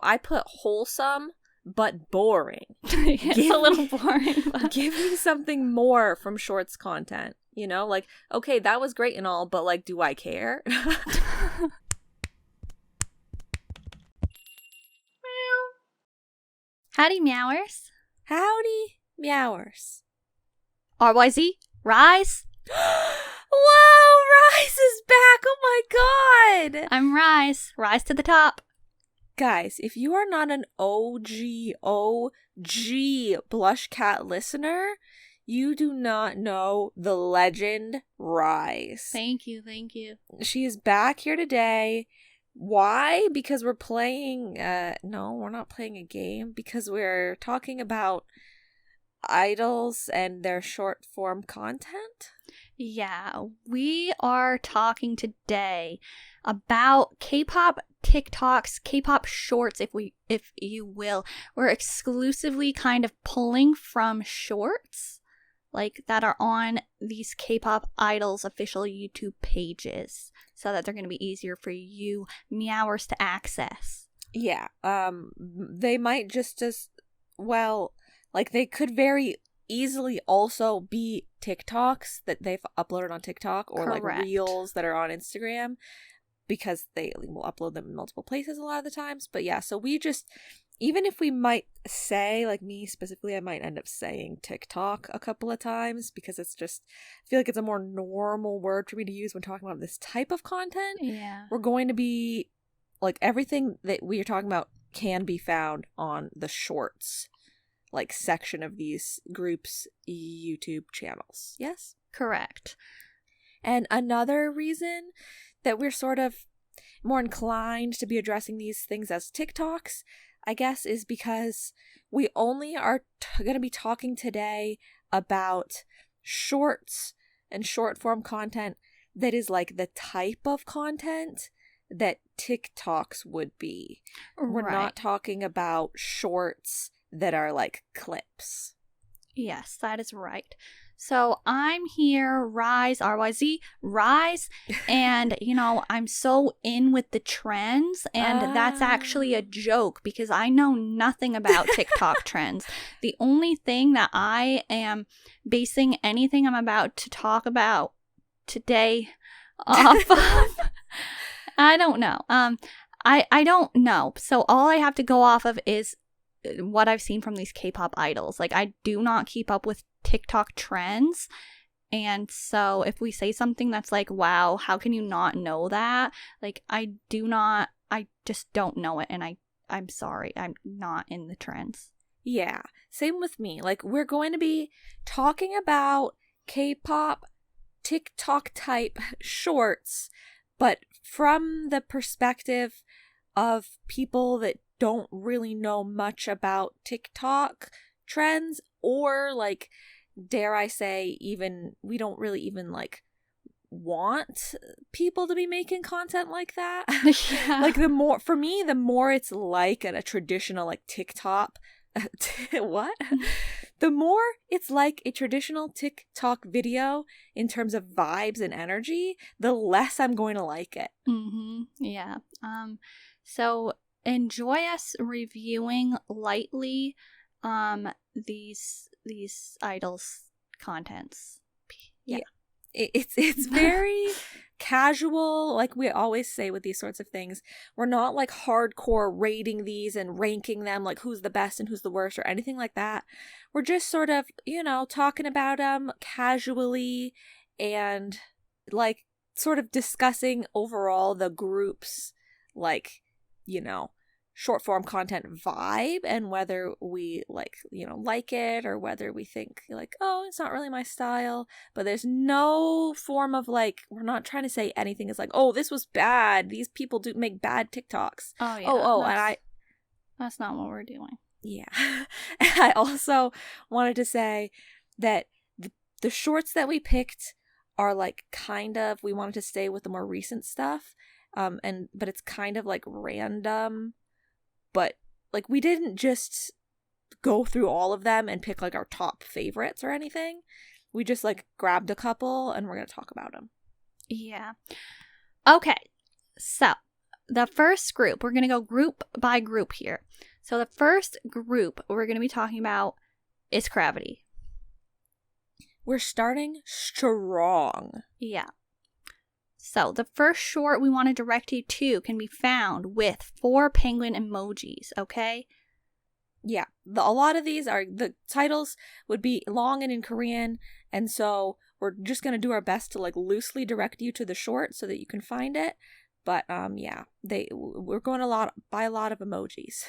I put wholesome but boring. It's a little boring. But... Give me something more from shorts content. You know, like, okay, that was great and all, but like, do I care? Howdy, Meowers. Howdy, Meowers. RYZ, Rise. Whoa, Rise is back. Oh my god. I'm Rise. Rise to the top. Guys, if you are not an OG BlushCat listener, you do not know the legend Rise. Thank you. She is back here today. Why? Because we're playing, no, we're not playing a game. Because we're talking about idols and their short form content. Yeah, we are talking today about K-pop TikToks, K-pop shorts, if you will. We're exclusively kind of pulling from shorts, like that are on these K-pop idols' official YouTube pages, so that they're going to be easier for you Meowers to access. Yeah, they might just as well, like they could very easily also be TikToks that they've uploaded on TikTok, or Correct. like reels that are on Instagram, because they will upload them in multiple places a lot of the times. But yeah, so we just, even if we might say, like me specifically, I might end up saying TikTok a couple of times because it's just, I feel like it's a more normal word for me to use when talking about this type of content. Yeah. We're going to be, like, everything that we are talking about can be found on the shorts, like, section of these groups' YouTube channels. Yes? Correct. And another reason that we're sort of more inclined to be addressing these things as TikToks, I guess, is because we only are going to be talking today about shorts and short form content that is like the type of content that TikToks would be. We're not talking about shorts that are like clips. Yes, that is right. So I'm here, Rise, RYZ, Rise, and, you know, I'm so in with the trends, and that's actually a joke because I know nothing about TikTok trends. The only thing that I am basing anything I'm about to talk about today off of, I don't know. I don't know. So all I have to go off of is what I've seen from these K-pop idols. Like, I do not keep up with TikTok trends, and so if we say something that's like, wow, how can you not know that? Like, I just don't know it, and I'm sorry, I'm not in the trends. Yeah, same with me. Like, we're going to be talking about K-pop TikTok type shorts, but from the perspective of people that don't really know much about TikTok trends, or like, dare I say, even we don't really even like want people to be making content like that. Yeah. Like, the more, for me, the more it's like a traditional like TikTok what? The more it's like a traditional TikTok video in terms of vibes and energy, the less I'm going to like it. Yeah. So enjoy us reviewing lightly these idols' contents. Yeah. It's very casual, like we always say with these sorts of things. We're not like hardcore rating these and ranking them, like who's the best and who's the worst or anything like that. We're just sort of, you know, talking about them casually and like sort of discussing overall the group's, like, you know, short form content vibe, and whether we like, you know, like it, or whether we think like, oh, it's not really my style. But there's no form of like, we're not trying to say anything is like, oh, this was bad, these people do make bad TikToks. Oh yeah. And that's not what we're doing. Yeah. And I also wanted to say that the shorts that we picked are like kind of, we wanted to stay with the more recent stuff, but it's kind of like random. But, like, we didn't just go through all of them and pick, like, our top favorites or anything. We just, like, grabbed a couple and we're going to talk about them. Yeah. Okay. So, the first group, we're going to go group by group here. So the first group we're going to be talking about is Cravity. We're starting strong. Yeah. So the first short we want to direct you to can be found with 4 penguin emojis, okay? Yeah, a lot of these are, the titles would be long and in Korean, and so we're just going to do our best to like loosely direct you to the short so that you can find it. But yeah, we're going by a lot of emojis.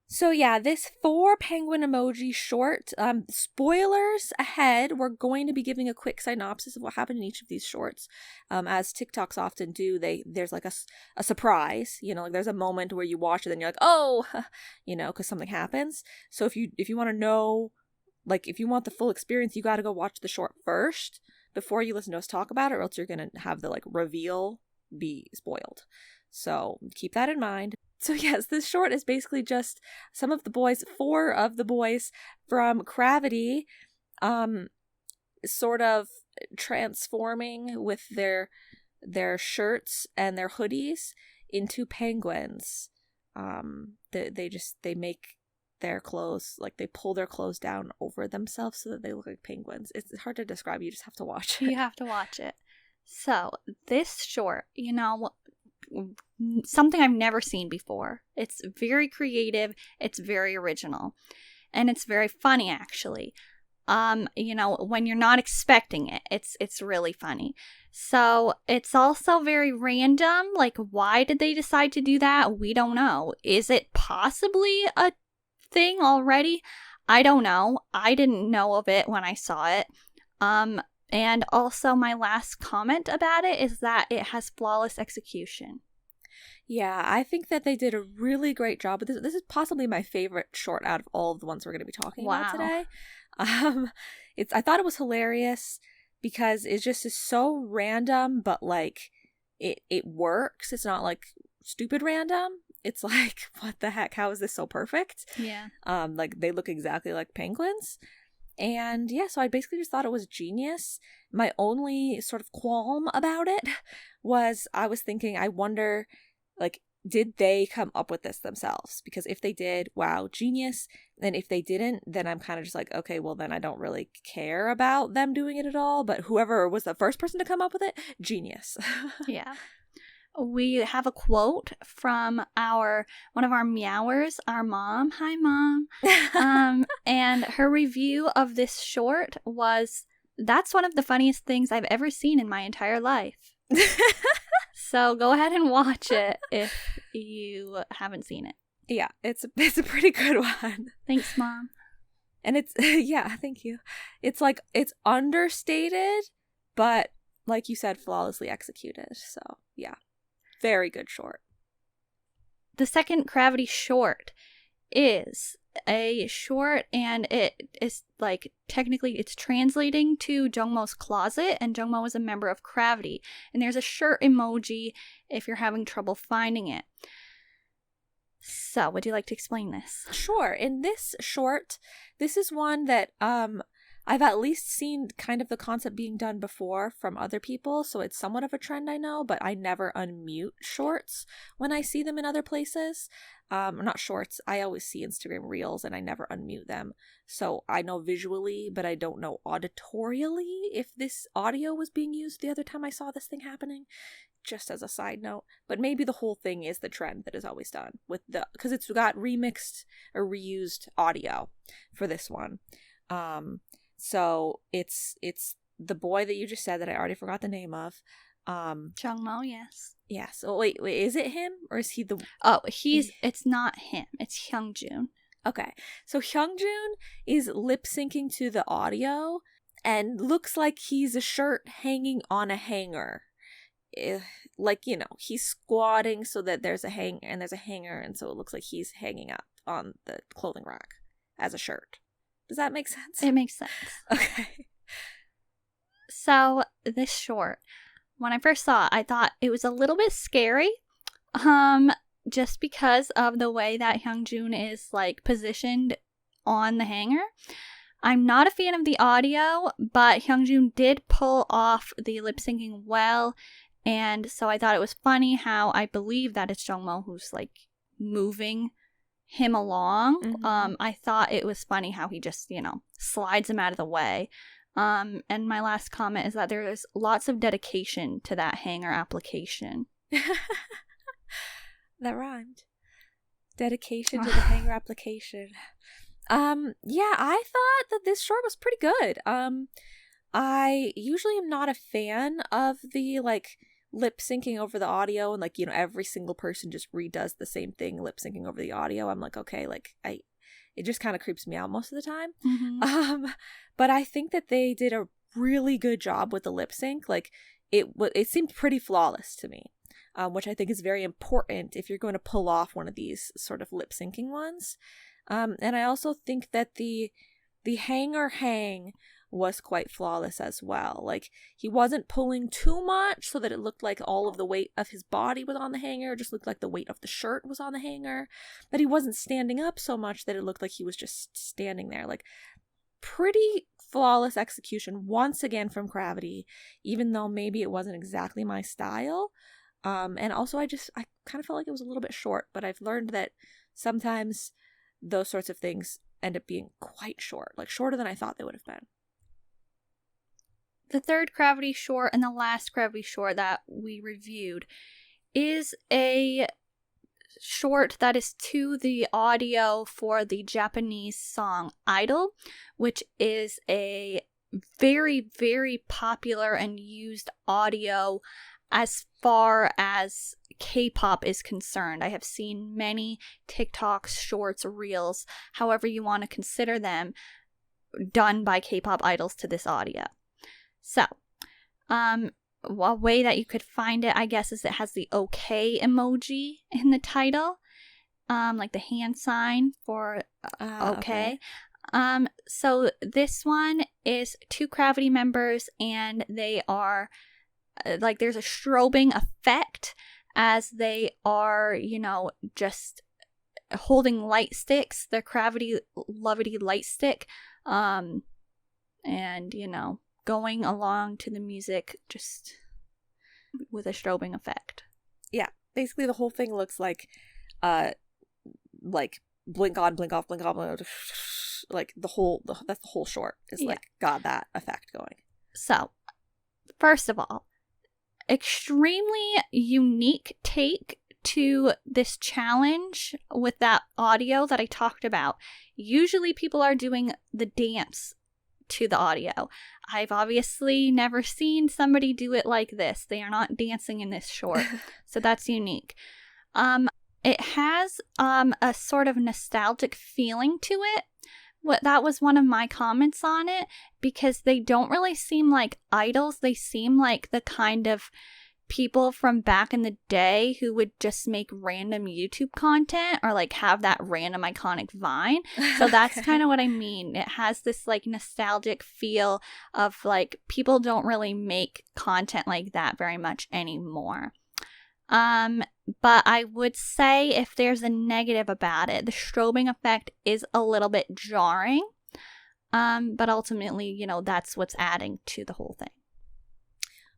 So yeah, this 4 penguin emoji short, spoilers ahead, we're going to be giving a quick synopsis of what happened in each of these shorts. As TikToks often do, there's like a surprise, you know, like there's a moment where you watch it and you're like, oh, you know, because something happens. So if you want to know, like if you want the full experience, you got to go watch the short first before you listen to us talk about it, or else you're going to have the like reveal be spoiled. So keep that in mind. So yes, this short is basically just some of the boys, 4 of the boys from Cravity, sort of transforming with their shirts and their hoodies into penguins. They make their clothes, like they pull their clothes down over themselves so that they look like penguins. It's hard to describe. You just have to watch it. You have to watch it. So this short, you know, something I've never seen before. It's very creative, it's very original, and it's very funny actually. You know, when you're not expecting it, it's really funny. So it's also very random, like why did they decide to do that? We don't know. Is it possibly a thing already? I don't know. I didn't know of it when I saw it. And also my last comment about it is that it has flawless execution. Yeah, I think that they did a really great job with this. This is possibly my favorite short out of all of the ones we're going to be talking about today. I thought it was hilarious because it just is so random, but like it works. It's not like stupid random. It's like, what the heck? How is this so perfect? Yeah. Like they look exactly like penguins. And yeah, so I basically just thought it was genius. My only sort of qualm about it was I was thinking, I wonder, like, did they come up with this themselves? Because if they did, wow, genius. And if they didn't, then I'm kind of just like, okay, well, then I don't really care about them doing it at all. But whoever was the first person to come up with it, genius. Yeah. We have a quote from one of our Meowers, our mom. Hi, Mom. And her review of this short was, "That's one of the funniest things I've ever seen in my entire life." So go ahead and watch it if you haven't seen it. Yeah, it's a pretty good one. Thanks, Mom. And it's, yeah, thank you. It's like, it's understated, but like you said, flawlessly executed. So yeah. Very good short. The second Cravity short is a short, and it is like technically it's translating to Jungmo's closet, and Jungmo is a member of Cravity. And there's a shirt emoji if you're having trouble finding it. So, would you like to explain this? Sure. In this short, this is one that I've at least seen kind of the concept being done before from other people, so it's somewhat of a trend, I know, but I never unmute shorts when I see them in other places. Not shorts, I always see Instagram Reels and I never unmute them. So I know visually, but I don't know auditorially if this audio was being used the other time I saw this thing happening, just as a side note. But maybe the whole thing is the trend that is always done with because it's got remixed or reused audio for this one. So it's the boy that you just said that I already forgot the name of. Jungmo, yes. Yes. Oh, wait, is it him or is he the? Oh, it's not him. It's Hyungjun. Okay, so Hyungjun is lip syncing to the audio and looks like he's a shirt hanging on a hanger. Like, you know, he's squatting so that there's a hanger, and so it looks like he's hanging up on the clothing rack as a shirt. Does that make sense? It makes sense. Okay. So, this short, when I first saw it, I thought it was a little bit scary. Just because of the way that Hyungjun is, like, positioned on the hanger. I'm not a fan of the audio, but Hyungjun did pull off the lip syncing well. And so I thought it was funny how I believe that it's Jungmo who's like moving him along. I thought it was funny how he just, slides him out of the way. And my last comment is that there is lots of dedication to that hanger application. That rhymed. Dedication to the hanger application. Yeah, I thought that this short was pretty good. I usually am not a fan of the like lip syncing over the audio and like, every single person just redoes the same thing lip syncing over the audio. I'm like, okay, like it just kind of creeps me out most of the time. But I think that they did a really good job with the lip sync. Like it seemed pretty flawless to me. Which I think is very important if you're going to pull off one of these sort of lip syncing ones. And I also think that the hanger hang was quite flawless as well. Like he wasn't pulling too much so that it looked like all of the weight of his body was on the hanger. It just looked like the weight of the shirt was on the hanger. But he wasn't standing up so much that it looked like he was just standing there. Like pretty flawless execution once again from Cravity, even though maybe it wasn't exactly my style. And also I kind of felt like it was a little bit short, but I've learned that sometimes those sorts of things end up being quite short, like shorter than I thought they would have been. The third Cravity short and the last Cravity short that we reviewed is a short that is to the audio for the Japanese song Idol, which is a very, very popular and used audio as far as K-pop is concerned. I have seen many TikToks, shorts, reels, however you want to consider them, done by K-pop idols to this audio. So, a way that you could find it, I guess, is it has the OK emoji in the title, like the hand sign for OK. So this one is 2 Cravity members, and they are like there's a strobing effect as they are, just holding light sticks, the Cravity Lovity light stick, and, going along to the music just with a strobing effect. Yeah, basically the whole thing looks like blink on, blink off, blink on, blink off, like that's the whole short is like got that effect going. So, first of all, extremely unique take to this challenge with that audio that I talked about. Usually people are doing the dance to the audio. I've obviously never seen somebody do it like this. They are not dancing in this short. So that's unique. It has a sort of nostalgic feeling to it. That was one of my comments on it, because they don't really seem like idols. They seem like the kind of people from back in the day who would just make random YouTube content or like have that random iconic Vine. So that's kind of what I mean. It has this like nostalgic feel of like people don't really make content like that very much anymore. But I would say if there's a negative about it, the strobing effect is a little bit jarring. But ultimately, that's what's adding to the whole thing.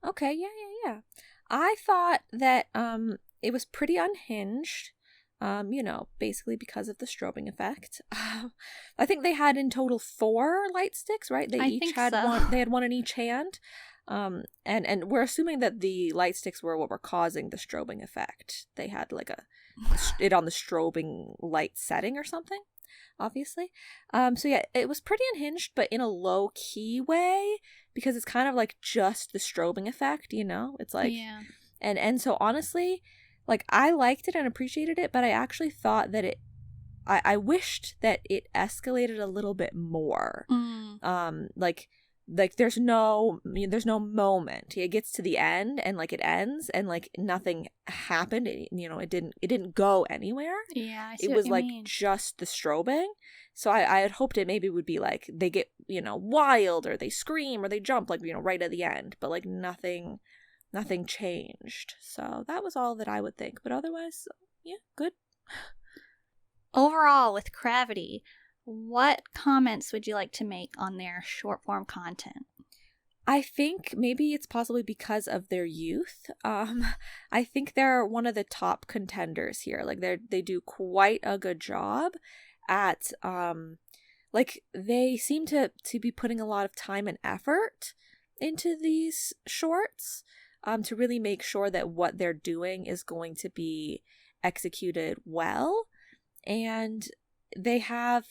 Okay, yeah. I thought that it was pretty unhinged, basically because of the strobing effect. I think they had in total 4 light sticks, right? They each had one. They had one in each hand. And we're assuming that the light sticks were what were causing the strobing effect. They had like it on the strobing light setting or something, obviously. So yeah, it was pretty unhinged, but in a low key way, because it's kind of like just the strobing effect, it's like, yeah. And so honestly, like I liked it and appreciated it, but I actually thought that I wished that it escalated a little bit more. Like there's no moment. It gets to the end and like it ends and like nothing happened. It didn't go anywhere. Yeah, I see it what was you like mean. just the strobing. So I had hoped it maybe would be like they get wild or they scream or they jump like right at the end, but like nothing changed. So that was all that I would think. But otherwise, yeah, good. Overall, with Cravity, what comments would you like to make on their short form content? I think maybe it's possibly because of their youth. I think they're one of the top contenders here. Like they do quite a good job at like they seem to be putting a lot of time and effort into these shorts to really make sure that what they're doing is going to be executed well. And they're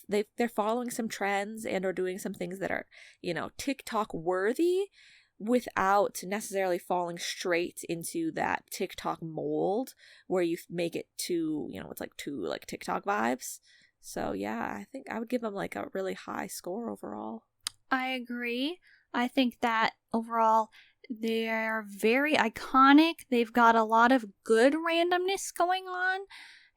following some trends and are doing some things that are, TikTok worthy without necessarily falling straight into that TikTok mold where you make it too, it's like too like TikTok vibes. So yeah, I think I would give them like a really high score overall. I agree. I think that overall they're very iconic. They've got a lot of good randomness going on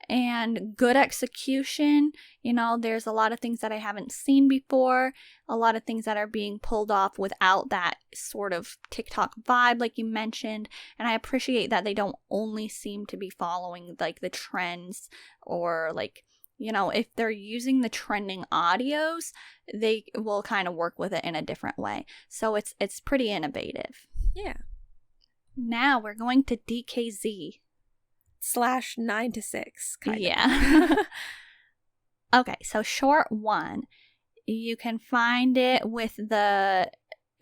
and good execution. There's a lot of things that I haven't seen before, a lot of things that are being pulled off without that sort of TikTok vibe like you mentioned. And I appreciate that they don't only seem to be following like the trends or like, if they're using the trending audios, they will kind of work with it in a different way. So it's pretty innovative. Yeah. Now we're going to DKZ. / 9 to 6 kind of. Yeah. Okay, so short 1, you can find it with the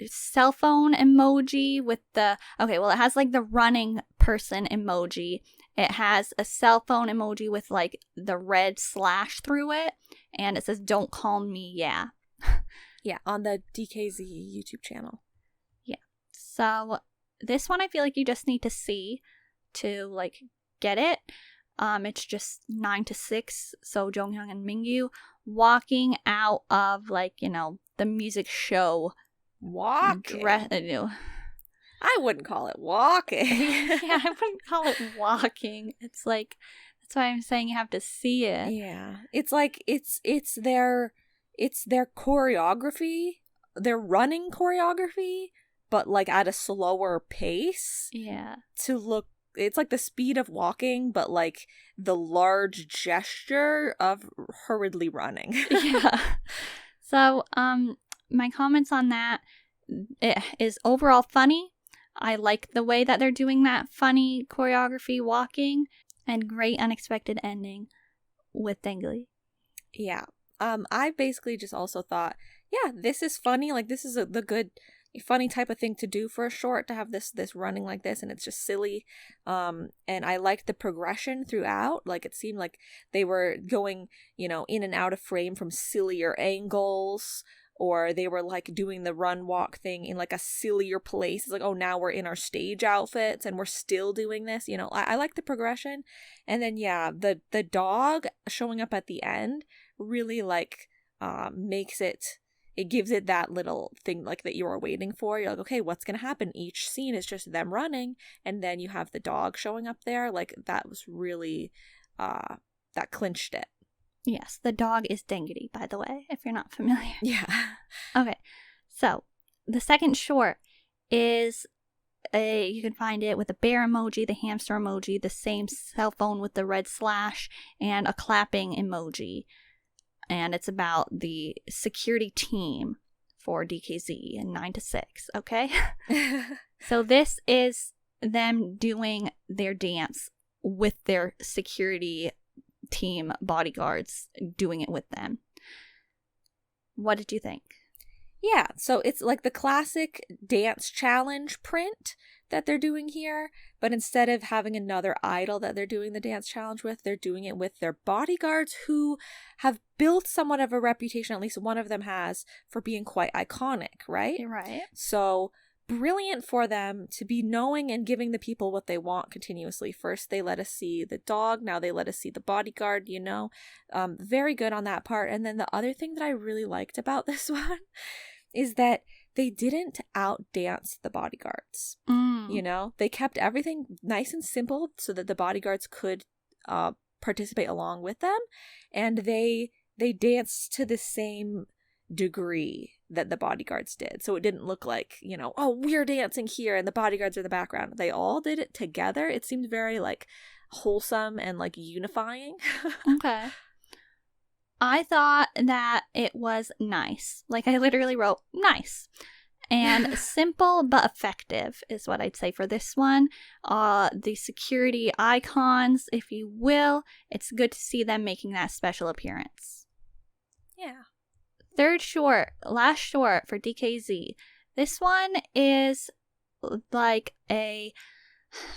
cell phone emoji with it has like the running person emoji. It has a cell phone emoji with like the red slash through it, and it says "Don't call me, yeah." Yeah, on the DKZ YouTube channel. Yeah. So this one I feel like you just need to see to like get it. It's just 9 to 6. So Jonghyun and Mingyu walking out of like, the music show. Walking. I wouldn't call it walking. Yeah, I wouldn't call it walking. It's like, that's why I'm saying you have to see it. Yeah. It's like, it's their choreography, their running choreography, but like at a slower pace. Yeah. It's like the speed of walking, but like the large gesture of hurriedly running. Yeah. So, my comments on that, it is overall funny. I like the way that they're doing that funny choreography walking, and great unexpected ending with Dengli. Yeah. I basically just also thought, yeah, this is funny. Like this is the good funny type of thing to do for a short, to have this running like this, and it's just silly. And I liked the progression throughout. Like it seemed like they were going, in and out of frame from sillier angles, or they were like doing the run walk thing in like a sillier place. It's like, oh, now we're in our stage outfits and we're still doing this. I like the progression. And then yeah, the dog showing up at the end really like makes it gives it that little thing like that you were waiting for. You're like, okay, what's gonna happen? Each scene is just them running, and then you have the dog showing up there. Like that was really that clinched it. Yes, the dog is Dengri, by the way, if you're not familiar. Yeah. Okay, so the second short is you can find it with a bear emoji, the hamster emoji, the same cell phone with the red slash, and a clapping emoji. And it's about the security team for DKZ and 9 to 6, okay? So this is them doing their dance with their security team bodyguards, doing it with them. What did you think? Yeah, so it's like the classic dance challenge print that they're doing here, but instead of having another idol that they're doing the dance challenge with, they're doing it with their bodyguards, who have built somewhat of a reputation, at least one of them has, for being quite iconic, right? Right. So brilliant for them to be knowing and giving the people what they want continuously. First they let us see the dog, now they let us see the bodyguard, very good on that part. And then the other thing that I really liked about this one is that they didn't outdance the bodyguards. They kept everything nice and simple so that the bodyguards could participate along with them, and they danced to the same degree that the bodyguards did. So it didn't look like, oh, we're dancing here and the bodyguards are in the background. They all did it together. It seemed very like wholesome and like unifying. Okay. I thought that it was nice. Like I literally wrote nice. And simple but effective is what I'd say for this one. The security icons, if you will, it's good to see them making that special appearance. Yeah. Third short, last short for DKZ. This one is like a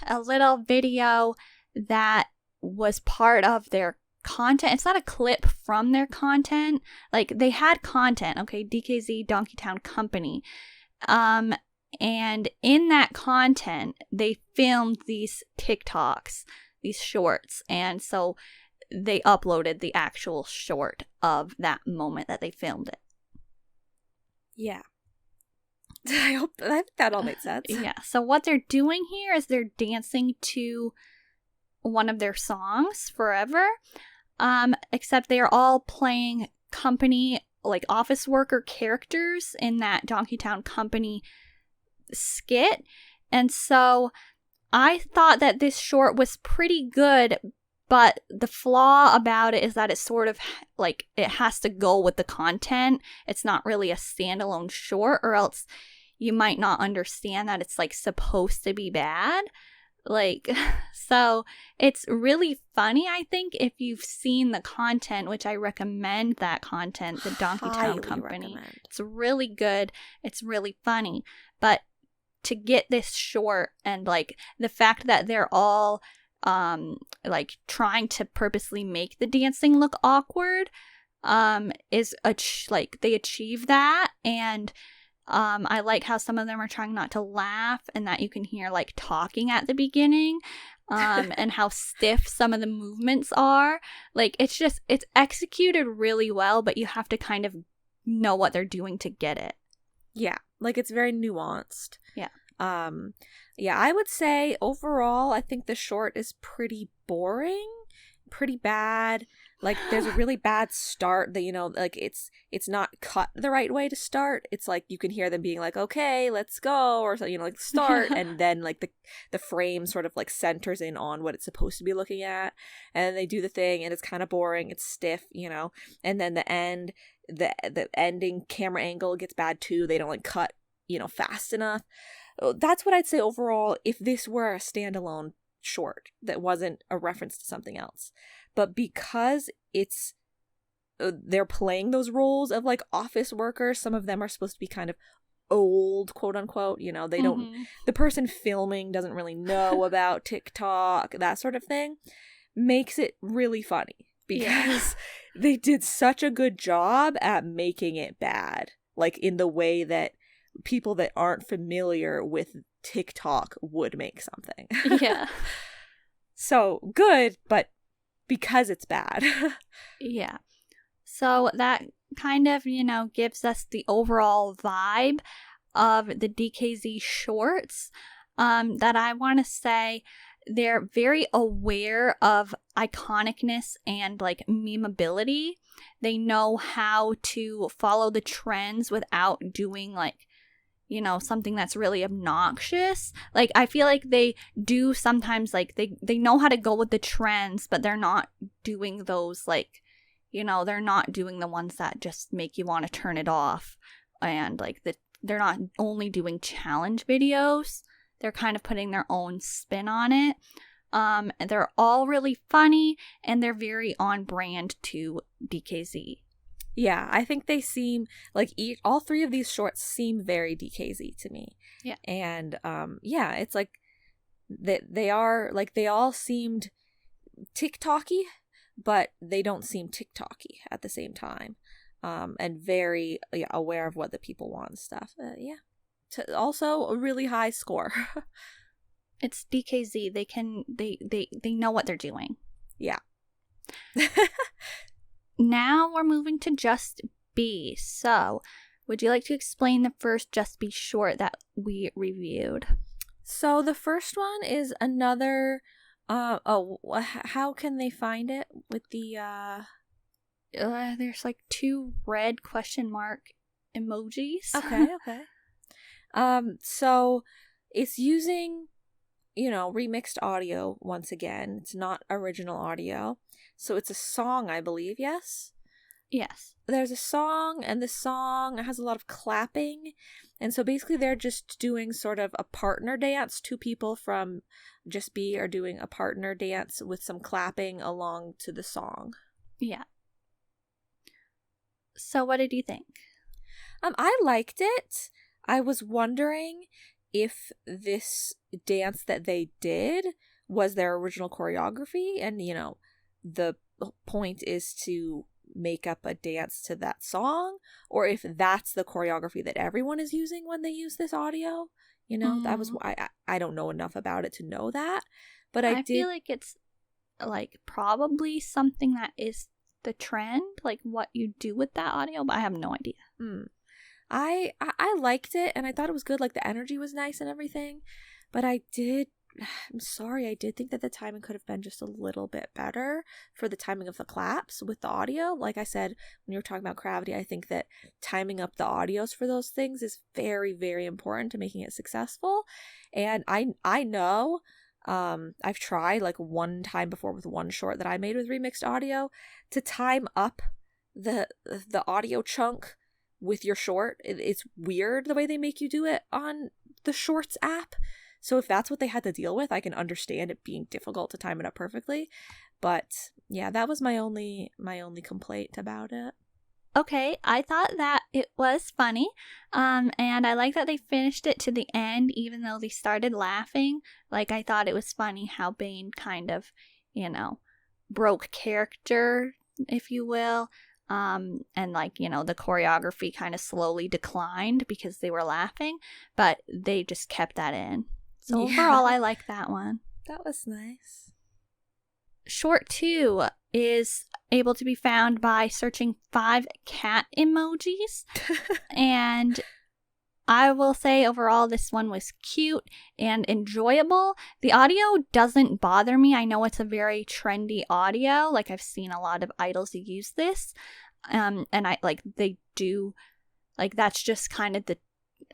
little video that was part of their content. It's not a clip from their content. Like, they had content, okay? DKZ Donkey Town Company. And in that content, they filmed these TikToks, these shorts. And so they uploaded the actual short of that moment that they filmed it. Yeah. I think that all made sense. Yeah. So what they're doing here is they're dancing to one of their songs, Forever. Except they are all playing company, like office worker characters in that Donkey Town Company skit. And so I thought that this short was pretty good, but the flaw about it is that it's sort of like it has to go with the content. It's not really a standalone short, or else you might not understand that it's like supposed to be bad. Like, so it's really funny, I think, if you've seen the content, which I recommend that content, the Donkey Town Company. Recommend. It's really good. It's really funny. But to get this short, and like the fact that they're all like trying to purposely make the dancing look awkward is like they achieve that. And I like how some of them are trying not to laugh, and that you can hear like talking at the beginning, and how stiff some of the movements are. Like, it's executed really well, but you have to kind of know what they're doing to get it. Yeah, like it's very nuanced. Yeah. Yeah, I would say overall, I think the short is pretty boring, pretty bad. Like, there's a really bad start that, you know, like it's not cut the right way to start. It's like you can hear them being like, okay, let's go, or, you know, like start. And then like the frame sort of like centers in on what it's supposed to be looking at. And then they do the thing and it's kind of boring. It's stiff, you know, and then the ending camera angle gets bad too. They don't like cut, you know, fast enough. That's what I'd say overall if this were a standalone short that wasn't a reference to something else. But because it's they're playing those roles of like office workers, some of them are supposed to be kind of old, quote unquote, you know, they don't, the person filming doesn't really know about TikTok, that sort of thing, makes it really funny because they did such a good job at making it bad, like in the way that people that aren't familiar with TikTok would make something. Yeah. So good, but because it's bad. Yeah. So that kind of, you know, gives us the overall vibe of the DKZ shorts. That I want to say they're very aware of iconicness and like memeability. They know how to follow the trends without doing like, you know, something that's really obnoxious. Like, I feel like they do sometimes, like, they know how to go with the trends, but they're not doing those, like, you know, they're not doing the ones that just make you want to turn it off. And, like, they're not only doing challenge videos. They're kind of putting their own spin on it. And they're all really funny, and they're very on brand to DKZ. Yeah, I think they seem like all three of these shorts seem very DKZ to me. Yeah. And yeah, it's like they are like they all seemed TikTok-y, but they don't seem TikTok-y at the same time. And very aware of what the people want and stuff. Yeah. Also a really high score. It's DKZ. They know what they're doing. Yeah. Now we're moving to Just Be. So, would you like to explain the first Just Be short that we reviewed? So the first one is another. How can they find it with the? There's like 2 red question mark emojis. Okay. So it's using, you know, remixed audio once again. It's not original audio. So it's a song, I believe, yes? Yes. There's a song, and the song has a lot of clapping. And so basically they're just doing sort of a partner dance. Two people from Just Be are doing a partner dance with some clapping along to the song. Yeah. So what did you think? I liked it. I was wondering if this dance that they did was their original choreography. And, you know, the point is to make up a dance to that song, or if that's the choreography that everyone is using when they use this audio. You know, that was why I don't know enough about it to know that. But I feel like it's like probably something that is the trend, like what you do with that audio, but I have no idea. I liked it, and I thought it was good. Like, the energy was nice and everything, but I'm sorry, I did think that the timing could have been just a little bit better for the timing of the claps with the audio. Like I said, when you were talking about Cravity, I think that timing up the audios for those things is very, very important to making it successful. And I know I've tried like one time before with one short that I made with remixed audio to time up the audio chunk with your short. It's weird the way they make you do it on the Shorts app. So if that's what they had to deal with, I can understand it being difficult to time it up perfectly. But yeah, that was my only complaint about it. Okay, I thought that it was funny, and I like that they finished it to the end, even though they started laughing. Like, I thought it was funny how Bane kind of, you know, broke character, if you will, and like, you know, the choreography kind of slowly declined because they were laughing, but they just kept that in. So overall, I like that one. That was nice. Short 2 is able to be found by searching 5 cat emojis. And I will say overall this one was cute and enjoyable. The audio doesn't bother me. I know it's a very trendy audio. Like, I've seen a lot of idols use this. And I like they do, like, that's just kind of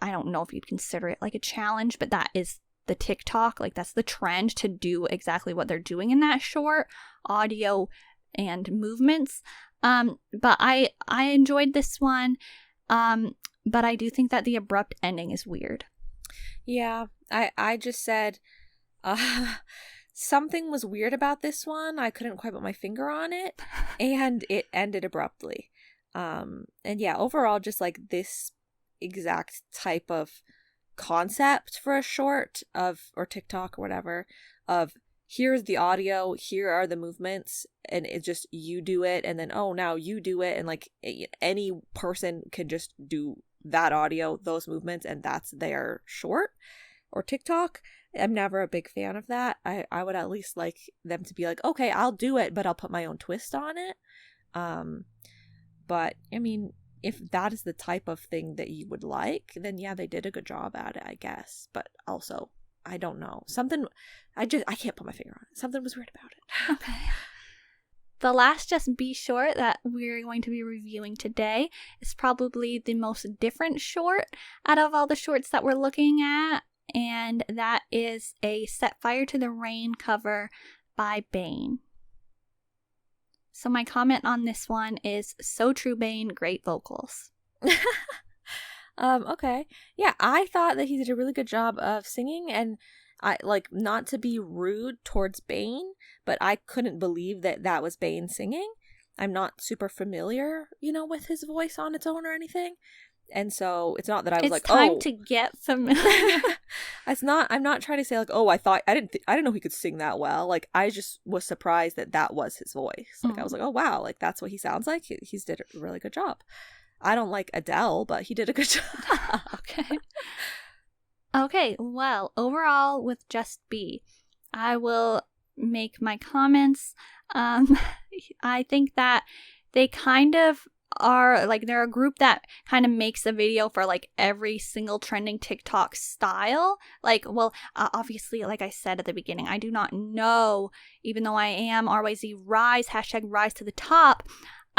I don't know if you'd consider it like a challenge, but that is the TikTok, like that's the trend to do exactly what they're doing in that short, audio and movements. But I enjoyed this one, but I do think that the abrupt ending is weird. Yeah, I just said something was weird about this one. I couldn't quite put my finger on it, and it ended abruptly. And yeah, overall, just like this exact type of concept for a short or TikTok or whatever, of here's the audio, here are the movements, and it's just you do it, and then now you do it, and like any person can just do that audio, those movements, and that's their short or TikTok. I'm never a big fan of that. I would at least like them to be like, okay, I'll do it, but I'll put my own twist on it. But I mean, if that is the type of thing that you would like, then yeah, they did a good job at it, I guess. But also, I don't know. I can't put my finger on it. Something was weird about it. Okay. The last Just Be short that we're going to be reviewing today is probably the most different short out of all the shorts that we're looking at, and that is a Set Fire to the Rain cover by Bane. So my comment on this one is, so true, Bane, great vocals. Okay. Yeah, I thought that he did a really good job of singing, and I like, not to be rude towards Bane, but I couldn't believe that was Bane singing. I'm not super familiar, with his voice on its own or anything. And so it's not that I was it's time to get familiar. I'm not trying to say like, I didn't know he could sing that well. Like, I just was surprised that was his voice. Like, I was like, oh wow, like that's what he sounds like. He's did a really good job. I don't like Adele, but he did a good job. Okay, well, overall with Just Be, I will make my comments. I think that they kind of are like, they're a group that kind of makes a video for like every single trending TikTok style. Like, well, obviously, like I said at the beginning, I do not know, even though I am RYZ Rise, #rise to the top,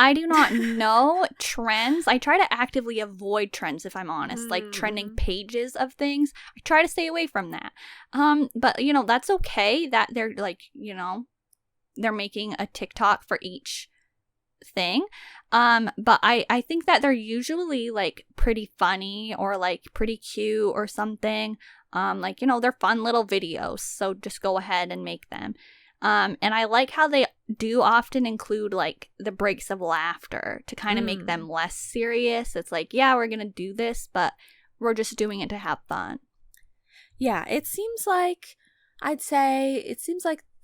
I do not know trends. I try to actively avoid trends, if I'm honest, like trending pages of things. I try to stay away from that. But that's okay that they're like, they're making a TikTok for each thing. But I think that they're usually like pretty funny or like pretty cute or something. Like, they're fun little videos, so just go ahead and make them. And I like how they do often include like the breaks of laughter to kind of make them less serious. It's like, yeah, we're gonna do this, but we're just doing it to have fun. Yeah, it seems like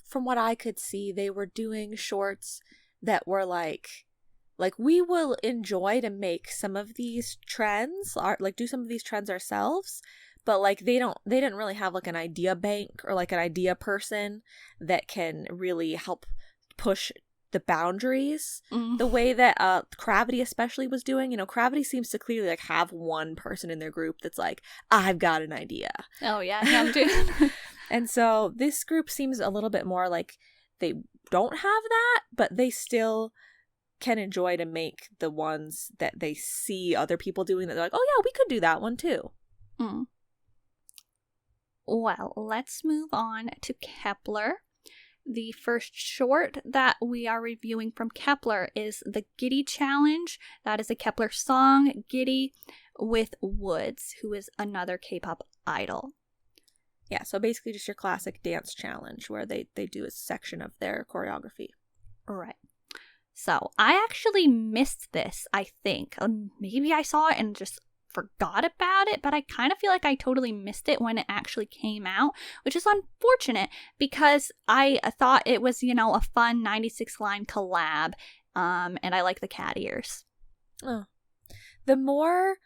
from what I could see, they were doing shorts that were like we will enjoy to make some of these trends, or like do some of these trends ourselves, but like they didn't really have like an idea bank or like an idea person that can really help push the boundaries the way that Cravity especially was doing. Cravity seems to clearly like have one person in their group that's like, I've got an idea. Oh yeah, him too. And so this group seems a little bit more like they don't have that, but they still can enjoy to make the ones that they see other people doing that they're like, oh yeah, we could do that one too. Well, let's move on to Kepler. The first short that we are reviewing from Kepler is the Giddy Challenge. That is a Kepler song, Giddy, with Woods, who is another K-pop idol. Yeah, so basically just your classic dance challenge where they do a section of their choreography. Right. So I actually missed this, I think. Maybe I saw it and just forgot about it, but I kind of feel like I totally missed it when it actually came out, which is unfortunate because I thought it was, a fun 96 line collab, and I like the cat ears. Oh. The more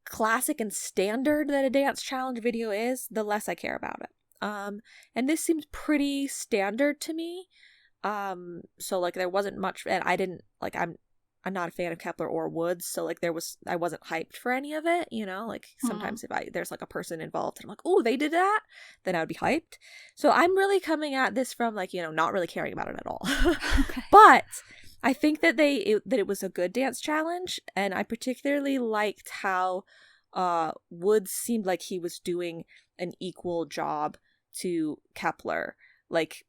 classic and standard that a dance challenge video is, the less I care about it. And this seems pretty standard to me. So like there wasn't much, and I didn't like I'm not a fan of Kepler or Woods, so like I wasn't hyped for any of it, like sometimes if there's like a person involved and I'm like, oh, they did that, then I would be hyped. So I'm really coming at this from like, not really caring about it at all. Okay. But I think that it was a good dance challenge, and I particularly liked how Woods seemed like he was doing an equal job to Kepler. Like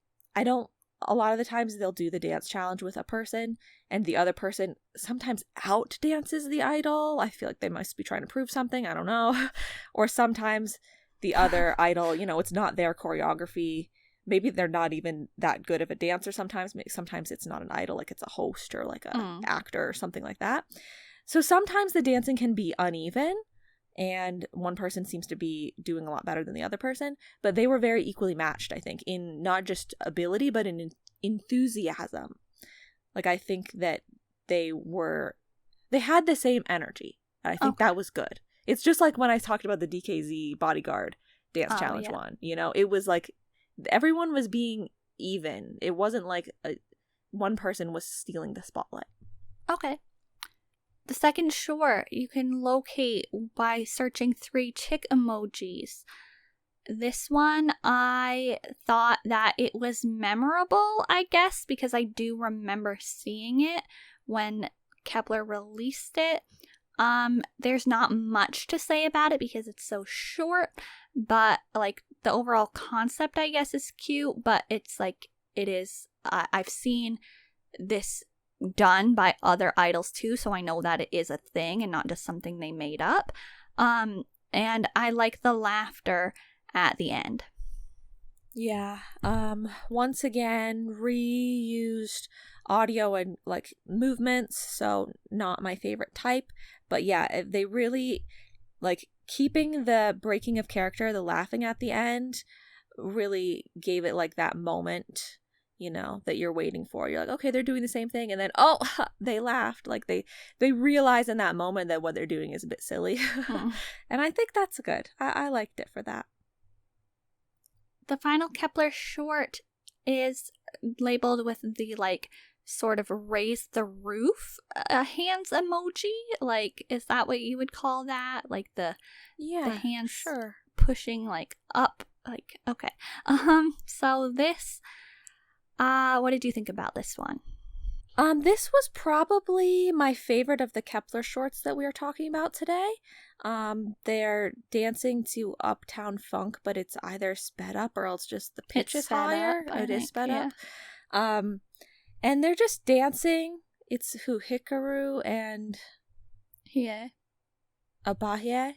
a lot of the times they'll do the dance challenge with a person and the other person sometimes out dances the idol. I feel like they must be trying to prove something. I don't know. Or sometimes the other idol, it's not their choreography. Maybe they're not even that good of a dancer sometimes. Sometimes it's not an idol, like it's a host or like a actor or something like that. So sometimes the dancing can be uneven and one person seems to be doing a lot better than the other person, but they were very equally matched, I think, in not just ability, but in enthusiasm. Like, I think that they had the same energy, and I think that was good. It's just like when I talked about the DKZ Bodyguard dance challenge one, it was like everyone was being even. It wasn't like one person was stealing the spotlight. Okay. The second short you can locate by searching 3 chick emojis. This one, I thought that it was memorable, I guess, because I do remember seeing it when Kepler released it. There's not much to say about it because it's so short, but like the overall concept, I guess, is cute, but it's like, it is, I've seen this done by other idols too, so I know that it is a thing and not just something they made up. And I like the laughter at the end. Yeah. Once again, reused audio and like movements, so not my favorite type. But yeah, they really like keeping the breaking of character, the laughing at the end, really gave it like that moment, that you're waiting for. You're like, okay, they're doing the same thing, and then they laughed. Like they realize in that moment that what they're doing is a bit silly. And I think that's good. I liked it for that. The final Kepler short is labeled with the like sort of raise the roof hands emoji. Like, is that what you would call that? Like the hands pushing like up. Like, okay. So this, what did you think about this one? This was probably my favorite of the Kepler shorts that we are talking about today. They're dancing to Uptown Funk, but it's either sped up or else just the pitch is higher. It is sped up. And they're just dancing. It's Hikaru and Yeah. Abaye.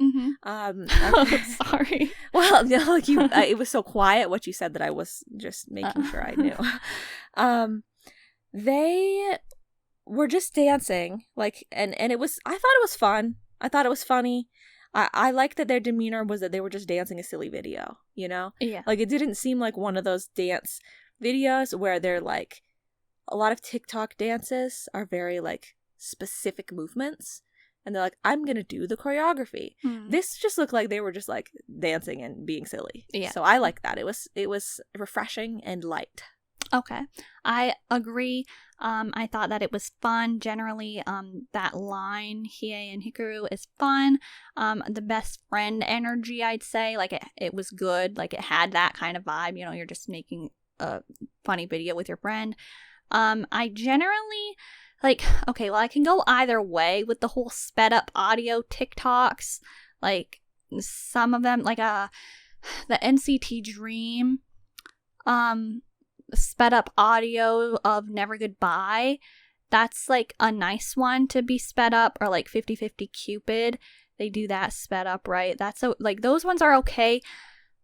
Sorry. Well, like it was so quiet what you said that I was just making sure I knew. They were just dancing, like, and I thought it was fun. I thought it was funny. I like that their demeanor was that they were just dancing a silly video, you know? Yeah. Like, it didn't seem like one of those dance videos where they're like, a lot of TikTok dances are very like specific movements. And they're like, I'm going to do the choreography. This just looked like they were just like dancing and being silly. Yeah. So I like that. It was refreshing and light. Okay. I agree. I thought that it was fun. Generally, that line, Hiei and Hikaru, is fun. The best friend energy, I'd say, like it was good. Like it had that kind of vibe. You know, you're just making a funny video with your friend. I generally, like, okay, well, I can go either way with the whole sped up audio TikToks. Like, some of them, like, the NCT Dream, sped up audio of Never Goodbye. That's, like, a nice one to be sped up, or, like, 50/50 Cupid. They do that sped up, right? That's, like, those ones are okay.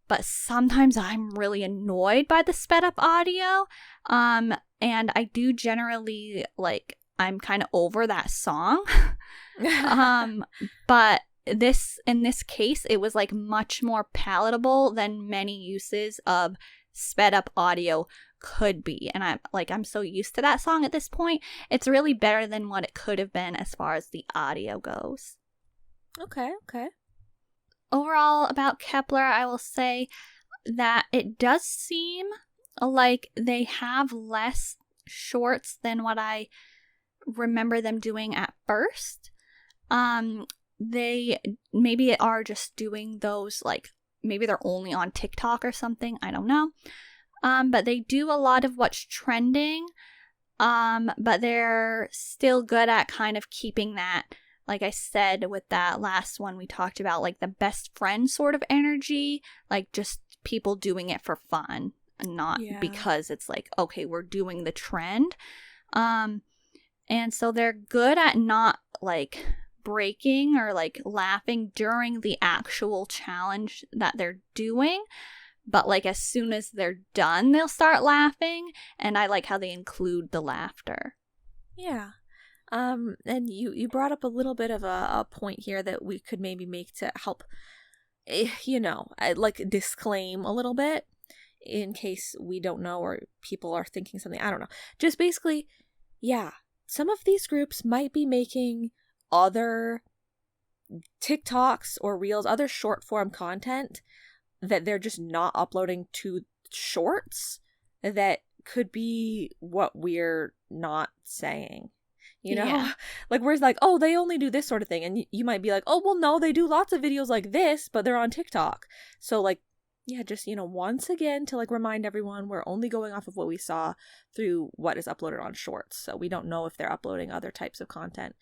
But sometimes I'm really annoyed by the sped up audio. And I do generally, like, I'm kind of over that song. But in this case, it was like much more palatable than many uses of sped up audio could be. And I'm so used to that song at this point. It's really better than what it could have been as far as the audio goes. Okay. Overall, about Kepler, I will say that it does seem like they have less shorts than what I remember them doing at first. They maybe are just doing those, like, maybe they're only on TikTok or something. I don't know. But they do a lot of what's trending. But they're still good at kind of keeping that, like I said, with that last one we talked about, like the best friend sort of energy, like just people doing it for fun and not because it's like, okay, we're doing the trend. And so they're good at not like breaking or like laughing during the actual challenge that they're doing. But like as soon as they're done, they'll start laughing. And I like how they include the laughter. Yeah. And you brought up a little bit of a point here that we could maybe make to help, like disclaim a little bit in case we don't know or people are thinking something. I don't know. Just basically, yeah, some of these groups might be making other TikToks or Reels, other short form content that they're just not uploading to shorts that could be what we're not saying. You know, like where's like, oh, they only do this sort of thing. And you might be like, oh, well, no, they do lots of videos like this, but they're on TikTok. So like, yeah, just, once again to like remind everyone, we're only going off of what we saw through what is uploaded on shorts. So we don't know if they're uploading other types of content